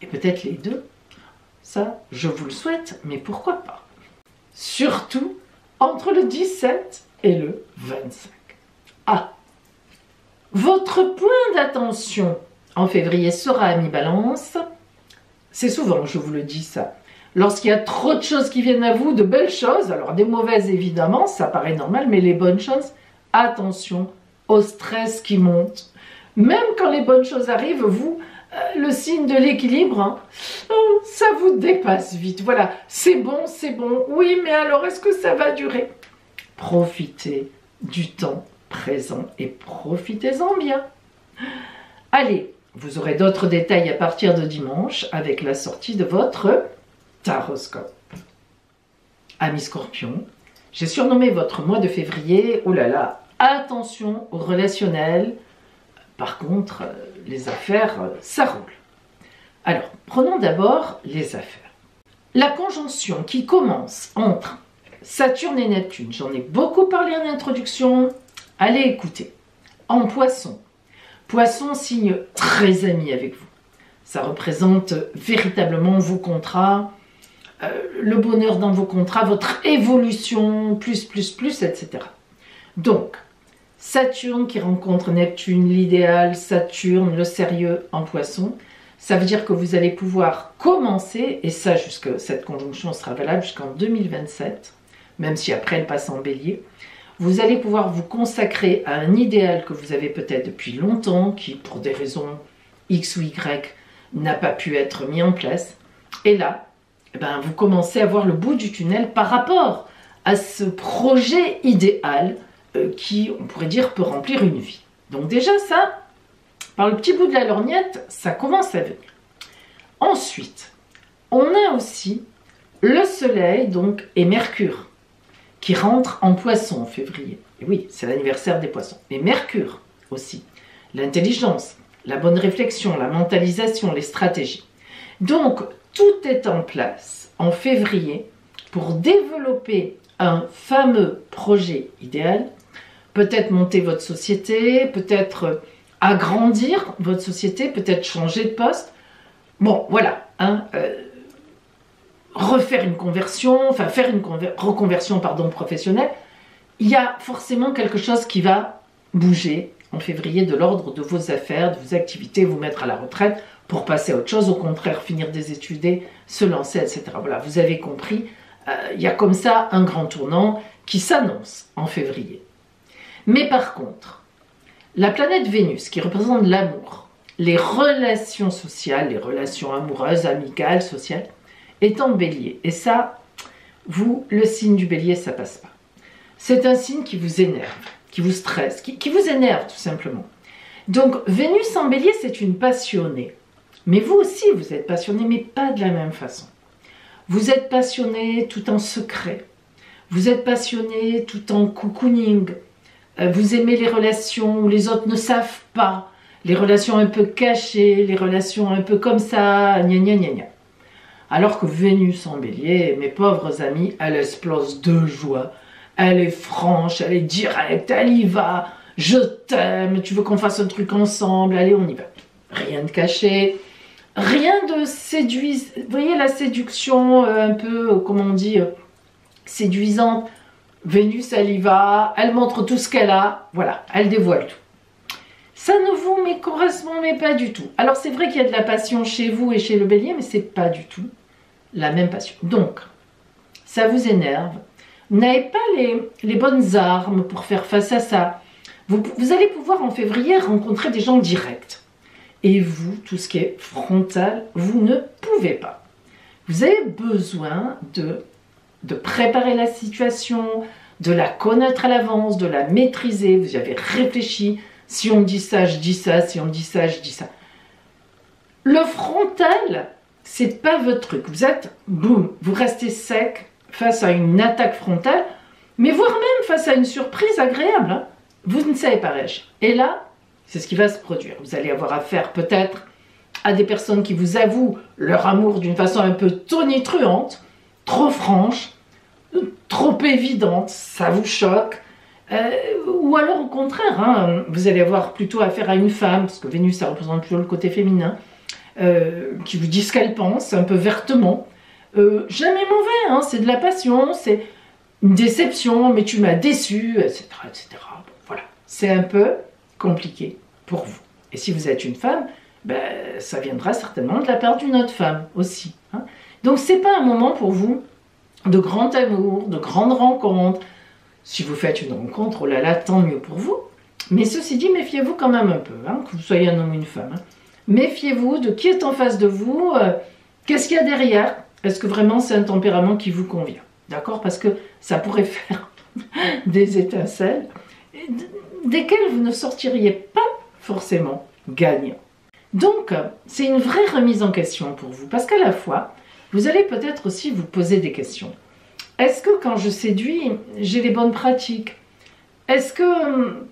Speaker 1: Et peut-être les deux. Ça, je vous le souhaite, mais pourquoi pas? Surtout entre le 17 et le 25. Ah! Votre point d'attention en février sera à mi-balance. C'est souvent, je vous le dis ça. Lorsqu'il y a trop de choses qui viennent à vous, de belles choses, alors des mauvaises évidemment, ça paraît normal, mais les bonnes choses, attention au stress qui monte. Même quand les bonnes choses arrivent, vous, le signe de l'équilibre, hein, ça vous dépasse vite. Voilà, c'est bon, oui, mais alors est-ce que ça va durer? Profitez du temps présent et profitez-en bien. Allez, vous aurez d'autres détails à partir de dimanche avec la sortie de votre taroscope. Amis Scorpion, j'ai surnommé votre mois de février, oh là là, attention au relationnel. Par contre, les affaires, ça roule. Alors, prenons d'abord les affaires. La conjonction qui commence entre Saturne et Neptune, j'en ai beaucoup parlé en introduction, allez écouter. En Poisson, Poisson, signe très ami avec vous. Ça représente véritablement vos contrats, le bonheur dans vos contrats, votre évolution, plus, etc. Donc, Saturne qui rencontre Neptune, l'idéal, Saturne, le sérieux en Poisson, ça veut dire que vous allez pouvoir commencer, et ça, cette conjonction sera valable jusqu'en 2027, même si après elle passe en Bélier, vous allez pouvoir vous consacrer à un idéal que vous avez peut-être depuis longtemps, qui pour des raisons X ou Y n'a pas pu être mis en place. Et là, eh ben, vous commencez à voir le bout du tunnel par rapport à ce projet idéal qui, on pourrait dire, peut remplir une vie. Donc déjà ça, par le petit bout de la lorgnette, ça commence à venir. Ensuite, on a aussi le Soleil donc, et Mercure qui rentrent en Poisson en février. Et oui, c'est l'anniversaire des Poissons. Mais Mercure aussi, l'intelligence, la bonne réflexion, la mentalisation, les stratégies. Donc, tout est en place en février pour développer un fameux projet idéal, peut-être monter votre société, peut-être agrandir votre société, peut-être changer de poste. Bon, voilà, hein, refaire une conversion, enfin faire une reconversion professionnelle. Il y a forcément quelque chose qui va bouger en février de l'ordre de vos affaires, de vos activités, vous mettre à la retraite pour passer à autre chose, au contraire finir des études, se lancer, etc. Voilà, vous avez compris, il y a comme ça un grand tournant qui s'annonce en février. Mais par contre, la planète Vénus, qui représente l'amour, les relations sociales, les relations amoureuses, amicales, sociales, est en Bélier. Et ça, vous, le signe du Bélier, ça passe pas. C'est un signe qui vous énerve, qui vous stresse, qui vous énerve tout simplement. Donc, Vénus en Bélier, c'est une passionnée. Mais vous aussi, vous êtes passionné, mais pas de la même façon. Vous êtes passionné tout en secret. Vous êtes passionné tout en cocooning. Vous aimez les relations où les autres ne savent pas. Les relations un peu cachées, les relations un peu comme ça, gna gna gna gna. Alors que Vénus en Bélier, mes pauvres amis, elle explose de joie. Elle est franche, elle est directe, elle y va. Je t'aime, tu veux qu'on fasse un truc ensemble, allez, on y va. Rien de caché, rien de séduisant. Vous voyez la séduction un peu, comment on dit, séduisante. Vénus, elle y va, elle montre tout ce qu'elle a, voilà, elle dévoile tout. Ça ne vous correspond mais pas du tout. Alors c'est vrai qu'il y a de la passion chez vous et chez le Bélier, mais c'est pas du tout la même passion. Donc, ça vous énerve. Vous n'avez pas les bonnes armes pour faire face à ça. Vous allez pouvoir en février rencontrer des gens directs. Et vous, tout ce qui est frontal, vous ne pouvez pas. Vous avez besoin de préparer la situation, de la connaître à l'avance, de la maîtriser. Vous y avez réfléchi. Si on me dit ça, je dis ça. Si on me dit ça, je dis ça. Le frontal, c'est pas votre truc. Vous êtes, boum, vous restez sec face à une attaque frontale, mais voire même face à une surprise agréable. Hein. Vous ne savez pas réagir. Et là, c'est ce qui va se produire. Vous allez avoir affaire peut-être à des personnes qui vous avouent leur amour d'une façon un peu tonitruante, trop franche, trop évidente, ça vous choque. Ou alors au contraire, hein, vous allez avoir plutôt affaire à une femme, parce que Vénus, ça représente plutôt le côté féminin, qui vous dit ce qu'elle pense, un peu vertement. Jamais mauvais, hein, c'est de la passion, c'est une déception, mais tu m'as déçu, etc. etc. Bon, voilà, c'est un peu compliqué pour vous. Et si vous êtes une femme, ben, ça viendra certainement de la part d'une autre femme aussi. Hein. Donc c'est pas un moment pour vous de grand amour, de grandes rencontres. Si vous faites une rencontre, oh là là, tant mieux pour vous. Mais ceci dit, méfiez-vous quand même un peu, hein, que vous soyez un homme ou une femme. Hein. Méfiez-vous de qui est en face de vous, qu'est-ce qu'il y a derrière. Est-ce que vraiment c'est un tempérament qui vous convient? D'accord? Parce que ça pourrait faire des étincelles desquelles vous ne sortiriez pas forcément gagnant. Donc, c'est une vraie remise en question pour vous, parce qu'à la fois, vous allez peut-être aussi vous poser des questions. Est-ce que quand je séduis, j'ai les bonnes pratiques? Est-ce que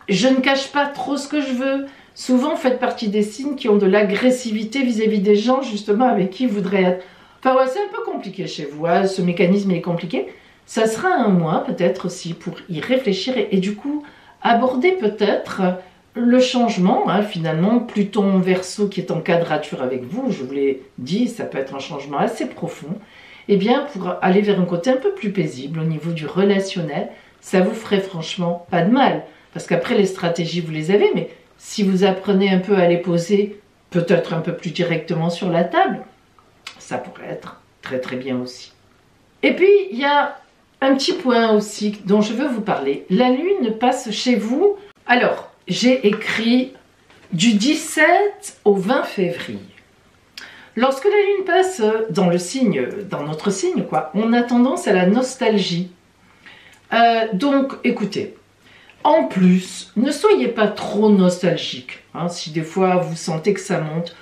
Speaker 1: je ne cache pas trop ce que je veux? Souvent, vous faites partie des signes qui ont de l'agressivité vis-à-vis des gens, justement, avec qui vous voudrez être. Enfin, ouais, c'est un peu compliqué chez vous, hein, ce mécanisme est compliqué. Ça sera un mois, peut-être aussi, pour y réfléchir et du coup, aborder peut-être le changement, hein, finalement, Pluton Verseau qui est en quadrature avec vous, je vous l'ai dit, ça peut être un changement assez profond, et bien pour aller vers un côté un peu plus paisible au niveau du relationnel, ça vous ferait franchement pas de mal, parce qu'après les stratégies vous les avez, mais si vous apprenez un peu à les poser, peut-être un peu plus directement sur la table, ça pourrait être très très bien aussi. Et puis il y a un petit point aussi dont je veux vous parler, la lune passe chez vous, alors j'ai écrit du 17 au 20 février. Lorsque la lune passe dans le signe, dans notre signe, quoi, on a tendance à la nostalgie. Donc, écoutez, en plus, ne soyez pas trop nostalgique, hein, si des fois vous sentez que ça monte,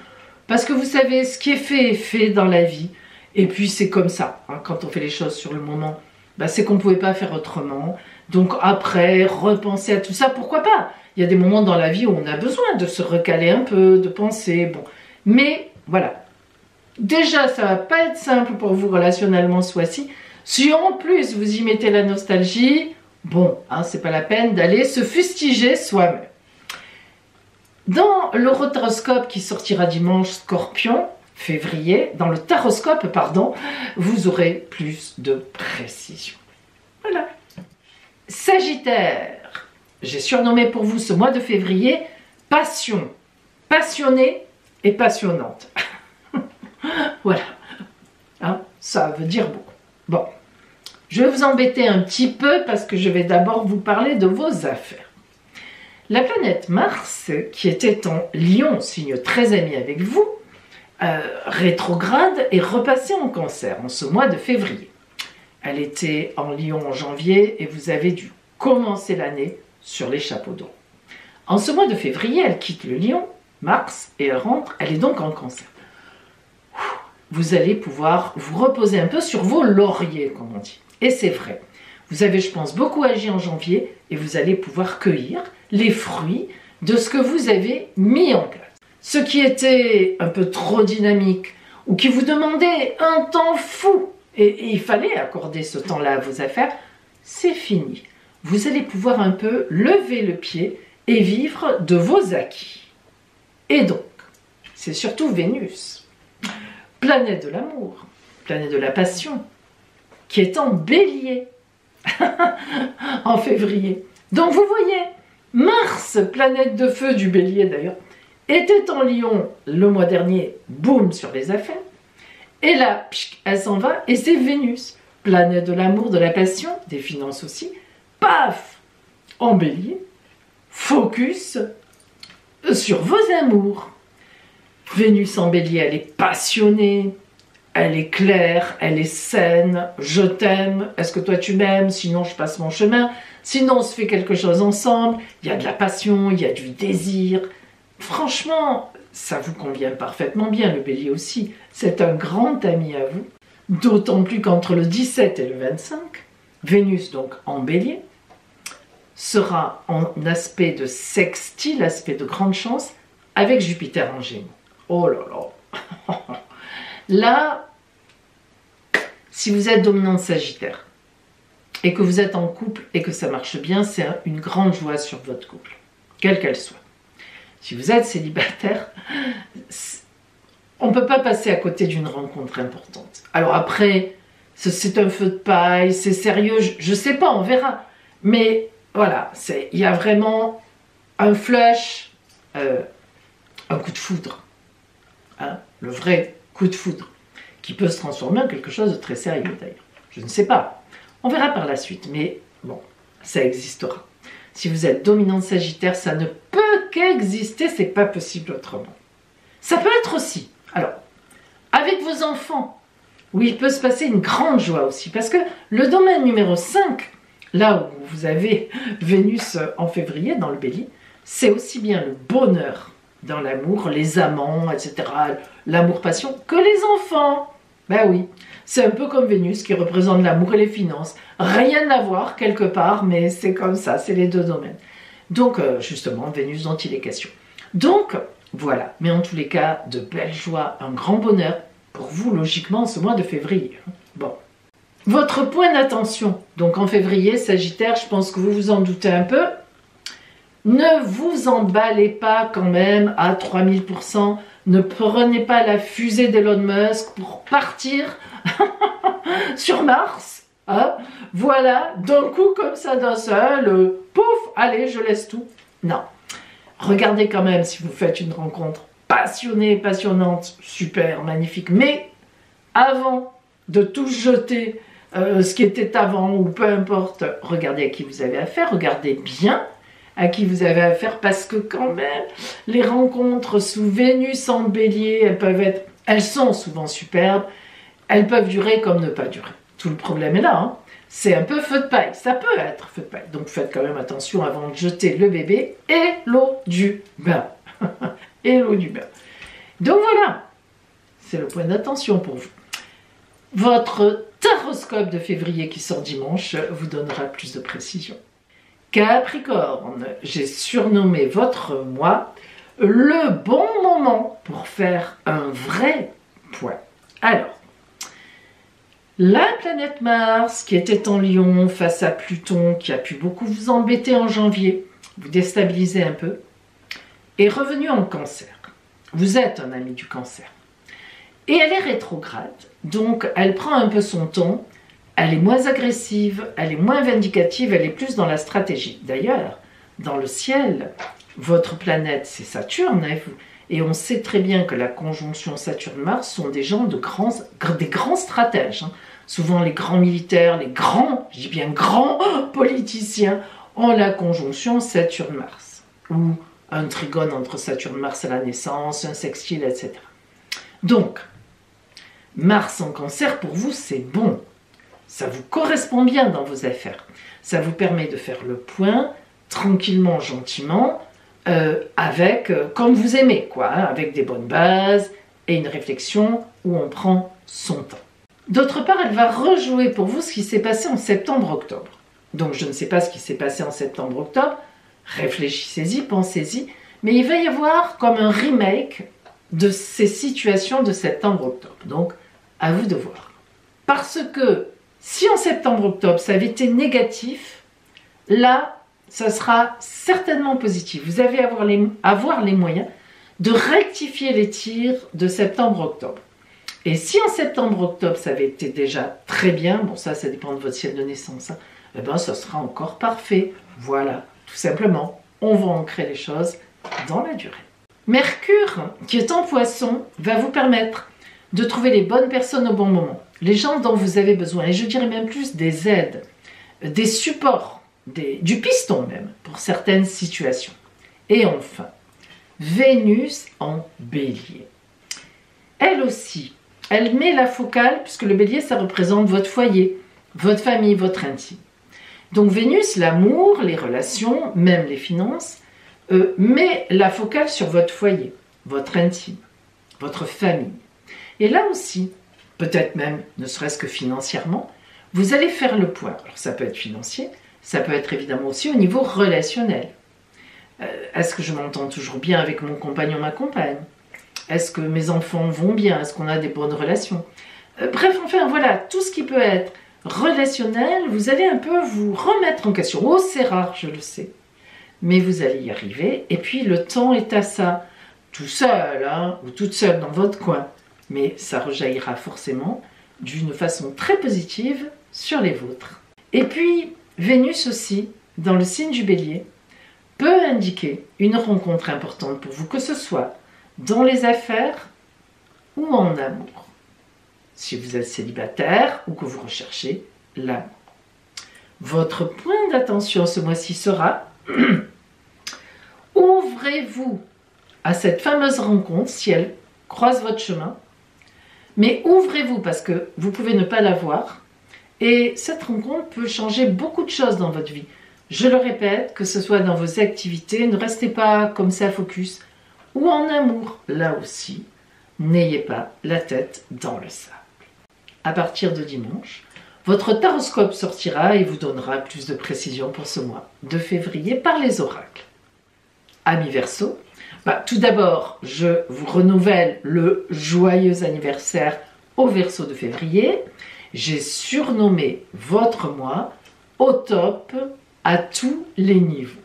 Speaker 1: parce que vous savez, ce qui est fait dans la vie, et puis c'est comme ça, hein, quand on fait les choses sur le moment, bah, c'est qu'on ne pouvait pas faire autrement. Donc après, repenser à tout ça, pourquoi pas? Il y a des moments dans la vie où on a besoin de se recaler un peu, de penser, bon. Mais voilà, déjà ça va pas être simple pour vous relationnellement ce mois-ci. Si en plus vous y mettez la nostalgie, bon, hein, c'est pas la peine d'aller se fustiger soi-même. Dans l'horoscope qui sortira dimanche, Scorpion, février, dans le taroscope, pardon, vous aurez plus de précision. Voilà. Sagittaire, j'ai surnommé pour vous ce mois de février passion, passionnée et passionnante. Voilà, hein, ça veut dire beaucoup. Bon, je vais vous embêter un petit peu parce que je vais d'abord vous parler de vos affaires. La planète Mars, qui était en Lion, signe très ami avec vous, rétrograde est repassée en Cancer en ce mois de février. Elle était en Lion en janvier et vous avez dû commencer l'année sur les chapeaux d'eau. En ce mois de février, elle quitte le Lion, Mars, et elle rentre, elle est donc en Cancer. Vous allez pouvoir vous reposer un peu sur vos lauriers, comme on dit. Et c'est vrai, vous avez, je pense, beaucoup agi en janvier et vous allez pouvoir cueillir les fruits de ce que vous avez mis en place. Ce qui était un peu trop dynamique ou qui vous demandait un temps fou, et il fallait accorder ce temps-là à vos affaires, c'est fini. Vous allez pouvoir un peu lever le pied et vivre de vos acquis. Et donc, c'est surtout Vénus, planète de l'amour, planète de la passion, qui est en Bélier en février. Donc vous voyez, Mars, planète de feu du Bélier d'ailleurs, était en Lion le mois dernier, boum, sur les affaires. Et là, elle s'en va, et c'est Vénus, planète de l'amour, de la passion, des finances aussi, paf, en Bélier, focus sur vos amours. Vénus en Bélier, elle est passionnée, elle est claire, elle est saine, je t'aime, est-ce que toi tu m'aimes, sinon je passe mon chemin, sinon on se fait quelque chose ensemble, il y a de la passion, il y a du désir, franchement, ça vous convient parfaitement bien, le bélier aussi. C'est un grand ami à vous, d'autant plus qu'entre le 17 et le 25, Vénus, donc en bélier, sera en aspect de sextile, aspect de grande chance, avec Jupiter en Gémeaux. Oh là là. Là, si vous êtes dominante Sagittaire, et que vous êtes en couple et que ça marche bien, c'est une grande joie sur votre couple, quelle qu'elle soit. Si vous êtes célibataire, on ne peut pas passer à côté d'une rencontre importante. Alors après, c'est un feu de paille, c'est sérieux, je ne sais pas, on verra. Mais voilà, il y a vraiment un flush, un coup de foudre. Hein, le vrai coup de foudre, qui peut se transformer en quelque chose de très sérieux d'ailleurs. Je ne sais pas. On verra par la suite, mais bon, ça existera. Si vous êtes dominante Sagittaire, ça ne peut qu'exister, c'est pas possible autrement. Ça peut être aussi, alors, avec vos enfants, où il peut se passer une grande joie aussi, parce que le domaine numéro 5, là où vous avez Vénus en février dans le Bélier, c'est aussi bien le bonheur dans l'amour, les amants, etc., l'amour-passion, que les enfants. Ben oui, c'est un peu comme Vénus qui représente l'amour et les finances. Rien à voir quelque part, mais c'est comme ça, c'est les deux domaines. Donc, justement, Vénus dont il est question. Donc, voilà. Mais en tous les cas, de belles joies, un grand bonheur pour vous, logiquement, ce mois de février. Bon. Votre point d'attention, donc en février, Sagittaire, je pense que vous vous en doutez un peu. Ne vous emballez pas quand même à 3000%. Ne prenez pas la fusée d'Elon Musk pour partir sur Mars. Hein, voilà, d'un coup comme ça, d'un seul, pouf, allez, je laisse tout. Non. Regardez quand même si vous faites une rencontre passionnée, passionnante, super, magnifique. Mais avant de tout jeter, ce qui était avant ou peu importe, regardez à qui vous avez affaire, regardez bien à qui vous avez affaire, parce que quand même, les rencontres sous Vénus en bélier, elles sont souvent superbes, elles peuvent durer comme ne pas durer. Tout le problème est là, hein. C'est un peu feu de paille, ça peut être feu de paille. Donc faites quand même attention avant de jeter le bébé et l'eau du bain. Et l'eau du bain. Donc voilà, c'est le point d'attention pour vous. Votre taroscope de février qui sort dimanche vous donnera plus de précision. Capricorne, j'ai surnommé votre mois le bon moment pour faire un vrai point. Alors, la planète Mars, qui était en Lion face à Pluton, qui a pu beaucoup vous embêter en janvier, vous déstabiliser un peu, est revenue en Cancer. Vous êtes un ami du Cancer. Et elle est rétrograde, donc elle prend un peu son temps. Elle est moins agressive, elle est moins vindicative, elle est plus dans la stratégie. D'ailleurs, dans le ciel, votre planète, c'est Saturne, et on sait très bien que la conjonction Saturne-Mars sont des gens des grands stratèges. Hein. Souvent, les grands militaires, les grands, je dis bien grands politiciens, ont la conjonction Saturne-Mars. Ou un trigone entre Saturne-Mars à la naissance, un sextile, etc. Donc, Mars en Cancer, pour vous, c'est bon. Ça vous correspond bien dans vos affaires. Ça vous permet de faire le point, tranquillement, gentiment, comme vous aimez, quoi, hein, avec des bonnes bases et une réflexion où on prend son temps. D'autre part, elle va rejouer pour vous ce qui s'est passé en septembre-octobre. Donc, je ne sais pas ce qui s'est passé en septembre-octobre, réfléchissez-y, pensez-y, mais il va y avoir comme un remake de ces situations de septembre-octobre. Donc, à vous de voir. Parce que si en septembre-octobre, ça avait été négatif, là, ça sera certainement positif. Vous allez avoir les moyens de rectifier les tirs de septembre-octobre. Et si en septembre-octobre, ça avait été déjà très bien, bon ça dépend de votre ciel de naissance, hein, eh bien ça sera encore parfait. Voilà, tout simplement, on va ancrer les choses dans la durée. Mercure, qui est en Poisson, va vous permettre de trouver les bonnes personnes au bon moment, les gens dont vous avez besoin, et je dirais même plus des aides, des supports, du piston même, pour certaines situations. Et enfin, Vénus en Bélier. Elle aussi, elle met la focale, puisque le Bélier, ça représente votre foyer, votre famille, votre intime. Donc Vénus, l'amour, les relations, même les finances, met la focale sur votre foyer, votre intime, votre famille. Et là aussi, peut-être même, ne serait-ce que financièrement, vous allez faire le point. Alors ça peut être financier, ça peut être évidemment aussi au niveau relationnel. Est-ce que je m'entends toujours bien avec mon compagnon, ma compagne? Est-ce que mes enfants vont bien? Est-ce qu'on a des bonnes relations? Bref, enfin voilà, tout ce qui peut être relationnel, vous allez un peu vous remettre en question. Oh, c'est rare, je le sais. Mais vous allez y arriver. Et puis le temps est à ça. Tout seul, hein, ou toute seule dans votre coin. Mais ça rejaillira forcément d'une façon très positive sur les vôtres. Et puis, Vénus aussi, dans le signe du Bélier, peut indiquer une rencontre importante pour vous, que ce soit dans les affaires ou en amour. Si vous êtes célibataire ou que vous recherchez l'amour. Votre point d'attention ce mois-ci sera ouvrez-vous à cette fameuse rencontre si elle croise votre chemin, mais ouvrez-vous parce que vous pouvez ne pas la voir et cette rencontre peut changer beaucoup de choses dans votre vie. Je le répète, que ce soit dans vos activités, ne restez pas comme ça focus, ou en amour, là aussi, n'ayez pas la tête dans le sable. À partir de dimanche, votre taroscope sortira et vous donnera plus de précision pour ce mois de février par les oracles. Amis Verseau, tout d'abord, je vous renouvelle le joyeux anniversaire au Verseau de février. J'ai surnommé votre mois au top à tous les niveaux.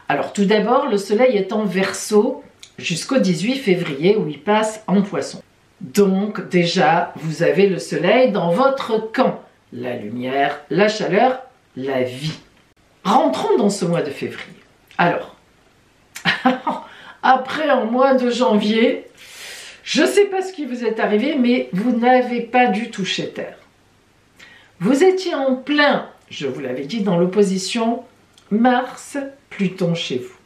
Speaker 1: Alors tout d'abord, le soleil est en Verseau jusqu'au 18 février où il passe en Poisson. Donc déjà, vous avez le soleil dans votre camp. La lumière, la chaleur, la vie. Rentrons dans ce mois de février. Alors, après un mois de janvier, je ne sais pas ce qui vous est arrivé, mais vous n'avez pas dû toucher terre. Vous étiez en plein, je vous l'avais dit, dans l'opposition Mars-Pluton chez vous.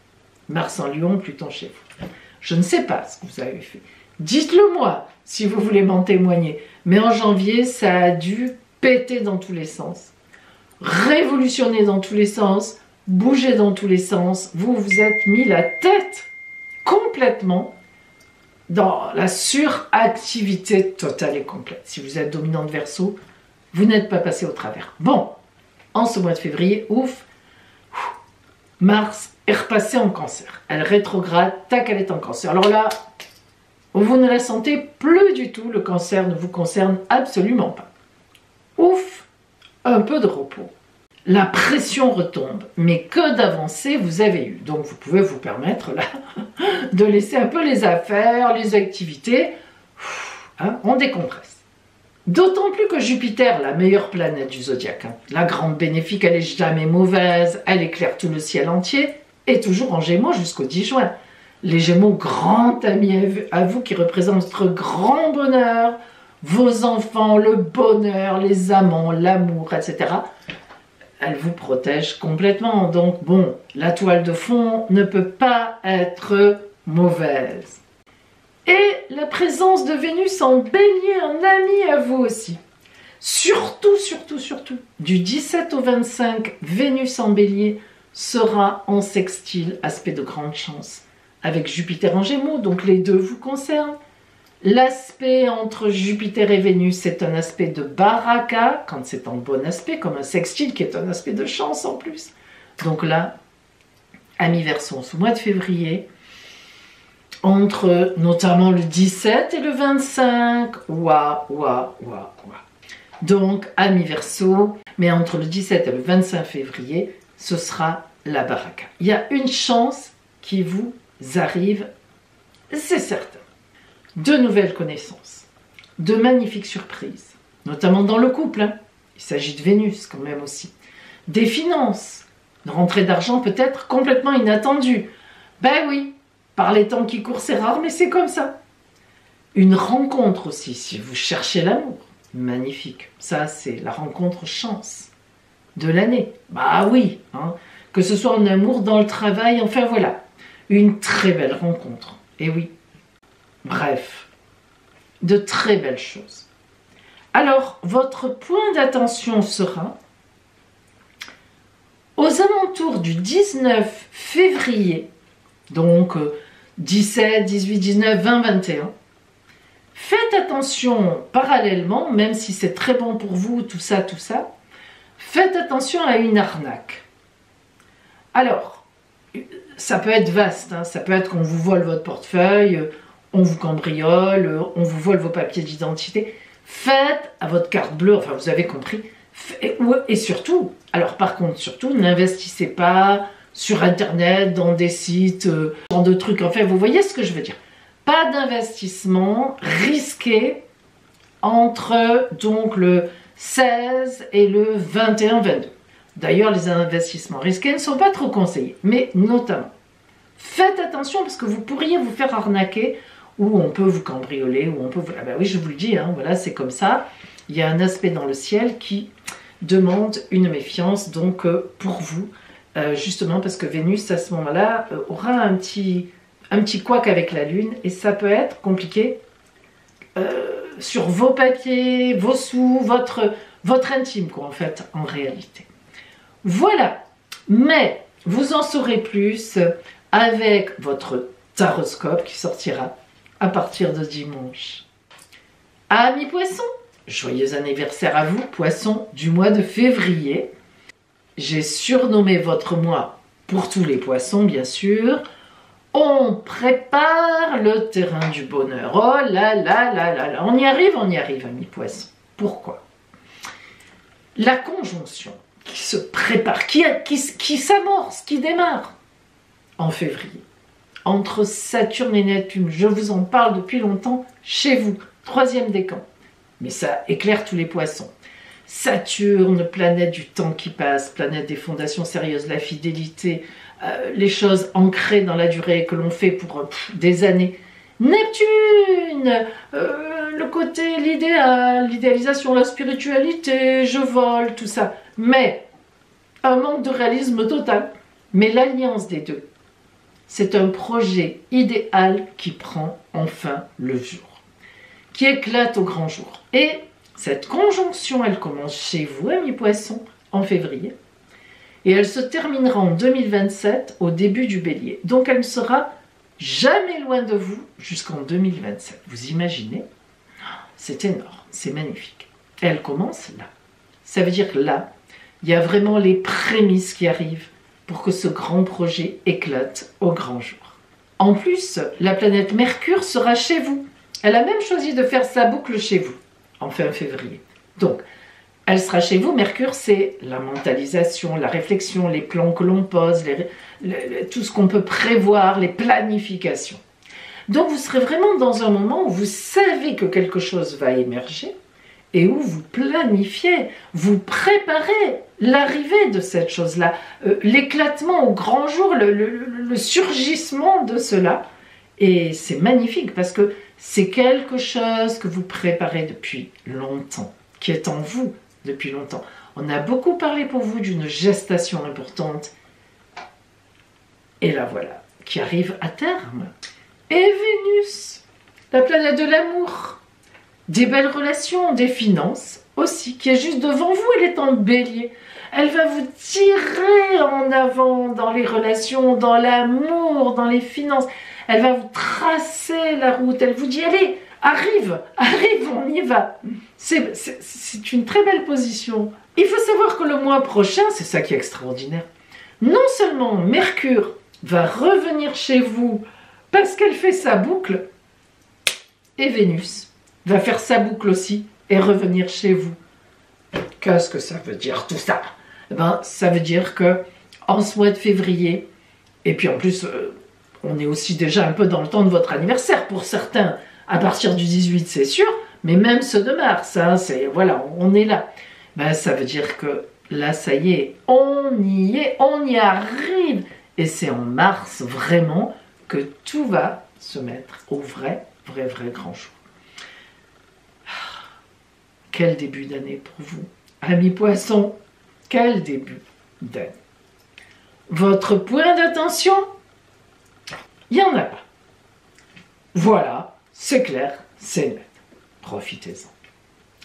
Speaker 1: Mars en Lion, Pluton chez vous. Je ne sais pas ce que vous avez fait. Dites-le moi si vous voulez m'en témoigner. Mais en janvier, ça a dû péter dans tous les sens. Révolutionner dans tous les sens, bouger dans tous les sens. Vous vous êtes mis la tête complètement dans la suractivité totale et complète. Si vous êtes dominante Verseau, vous n'êtes pas passé au travers. Bon, en ce mois de février, ouf, Mars est repassée en Cancer. Elle rétrograde, tac, elle est en Cancer. Alors là, vous ne la sentez plus du tout, le Cancer ne vous concerne absolument pas. Ouf, un peu de repos. La pression retombe, mais que d'avancées vous avez eu. Donc vous pouvez vous permettre là de laisser un peu les affaires, les activités, on décompresse. D'autant plus que Jupiter, la meilleure planète du zodiaque, la grande bénéfique, elle n'est jamais mauvaise, elle éclaire tout le ciel entier, est toujours en Gémeaux jusqu'au 10 juin. Les Gémeaux, grand ami à vous, qui représentent votre grand bonheur, vos enfants, le bonheur, les amants, l'amour, etc. Elle vous protège complètement. Donc bon, la toile de fond ne peut pas être mauvaise. Et la présence de Vénus en Bélier, un ami à vous aussi. Surtout, du 17 au 25, Vénus en Bélier sera en sextile, aspect de grande chance, avec Jupiter en Gémeaux, donc les deux vous concernent. L'aspect entre Jupiter et Vénus est un aspect de baraka, quand c'est en bon aspect, comme un sextile qui est un aspect de chance en plus. Donc là, amis Verseau, ce mois de février, entre notamment le 17 et le 25, Donc, amis Verseau, mais entre le 17 et le 25 février, ce sera la baraka. Il y a une chance qui vous arrive, c'est certain. De nouvelles connaissances, de magnifiques surprises, notamment dans le couple. Il s'agit de Vénus quand même aussi. Des finances, une rentrée d'argent peut-être complètement inattendue. Ben oui, par les temps qui courent, c'est rare, mais c'est comme ça. Une rencontre aussi, si vous cherchez l'amour. Magnifique. Ça, c'est la rencontre chance de l'année. Bah oui, que ce soit en amour, dans le travail, enfin voilà. Une très belle rencontre. Et oui. Bref, de très belles choses. Alors, votre point d'attention sera aux alentours du 19 février Donc 17, 18, 19, 20, 21. Faites attention parallèlement, même si c'est très bon pour vous, tout ça, faites attention à une arnaque. Alors, ça peut être vaste, hein, ça peut être qu'on vous vole votre portefeuille, on vous cambriole, on vous vole vos papiers d'identité. Faites à votre carte bleue, enfin vous avez compris. Et surtout, alors par contre, surtout, n'investissez pas sur Internet, dans des sites, dans de trucs. Enfin, vous voyez ce que je veux dire. Pas d'investissement risqué entre donc le 16 et le 21-22. D'ailleurs, les investissements risqués ne sont pas trop conseillés, mais notamment, faites attention parce que vous pourriez vous faire arnaquer ou on peut vous cambrioler, ou on peut vous... Ah ben oui, je vous le dis, hein, voilà, c'est comme ça. Il y a un aspect dans le ciel qui demande une méfiance, donc pour vous, justement parce que Vénus, à ce moment-là, aura un petit couac avec la Lune, et ça peut être compliqué sur vos papiers, vos sous, votre intime, quoi, en fait, en réalité. Voilà, mais vous en saurez plus avec votre taroscope qui sortira à partir de dimanche. Amis poissons, joyeux anniversaire à vous, poissons du mois de février. J'ai surnommé votre mois, pour tous les poissons bien sûr, on prépare le terrain du bonheur. Oh là là là là là, on y arrive, amis poissons. Pourquoi? La conjonction qui se prépare, qui s'amorce, qui démarre en février, entre Saturne et Neptune, je vous en parle depuis longtemps, chez vous, 3e décan, mais ça éclaire tous les poissons. Saturne, planète du temps qui passe, planète des fondations sérieuses, la fidélité, les choses ancrées dans la durée que l'on fait pour des années. Neptune, le côté, l'idéal, l'idéalisation, la spiritualité, je vole, tout ça. Mais un manque de réalisme total. Mais l'alliance des deux, c'est un projet idéal qui prend enfin le jour, qui éclate au grand jour. Et cette conjonction, elle commence chez vous, amis poissons, en février, et elle se terminera en 2027, au début du bélier. Donc elle ne sera jamais loin de vous jusqu'en 2027. Vous imaginez? C'est énorme, c'est magnifique. Et elle commence là. Ça veut dire que là, il y a vraiment les prémices qui arrivent pour que ce grand projet éclate au grand jour. En plus, la planète Mercure sera chez vous. Elle a même choisi de faire sa boucle chez vous, en fin février. Donc, elle sera chez vous. Mercure, c'est la mentalisation, la réflexion, les plans que l'on pose, tout ce qu'on peut prévoir, les planifications. Donc, vous serez vraiment dans un moment où vous savez que quelque chose va émerger et où vous planifiez, vous préparez l'arrivée de cette chose-là, l'éclatement au grand jour, le surgissement de cela. Et c'est magnifique parce que c'est quelque chose que vous préparez depuis longtemps, qui est en vous depuis longtemps. On a beaucoup parlé pour vous d'une gestation importante. Et la voilà, qui arrive à terme. Et Vénus, la planète de l'amour, des belles relations, des finances aussi, qui est juste devant vous, elle est en bélier. Elle va vous tirer en avant dans les relations, dans l'amour, dans les finances. Elle va vous tracer la route, elle vous dit, allez, arrive, on y va. C'est une très belle position. Il faut savoir que le mois prochain, c'est ça qui est extraordinaire, non seulement Mercure va revenir chez vous parce qu'elle fait sa boucle, et Vénus va faire sa boucle aussi et revenir chez vous. Qu'est-ce que ça veut dire tout ça? Eh ben, ça veut dire que en ce mois de février, et puis en plus, on est aussi déjà un peu dans le temps de votre anniversaire pour certains, à partir du 18 c'est sûr, mais même ceux de mars, hein, voilà, on est là. Ben, ça veut dire que là, ça y est, on y arrive. Et c'est en mars vraiment que tout va se mettre au vrai grand jour. Quel début d'année pour vous, amis poissons, quel début d'année. Votre point d'attention, il n'y en a pas. Voilà, c'est clair, c'est net. Profitez-en.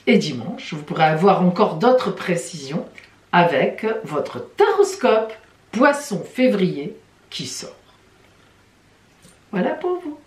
Speaker 1: Et dimanche, vous pourrez avoir encore d'autres précisions avec votre taroscope Poisson février qui sort. Voilà pour vous.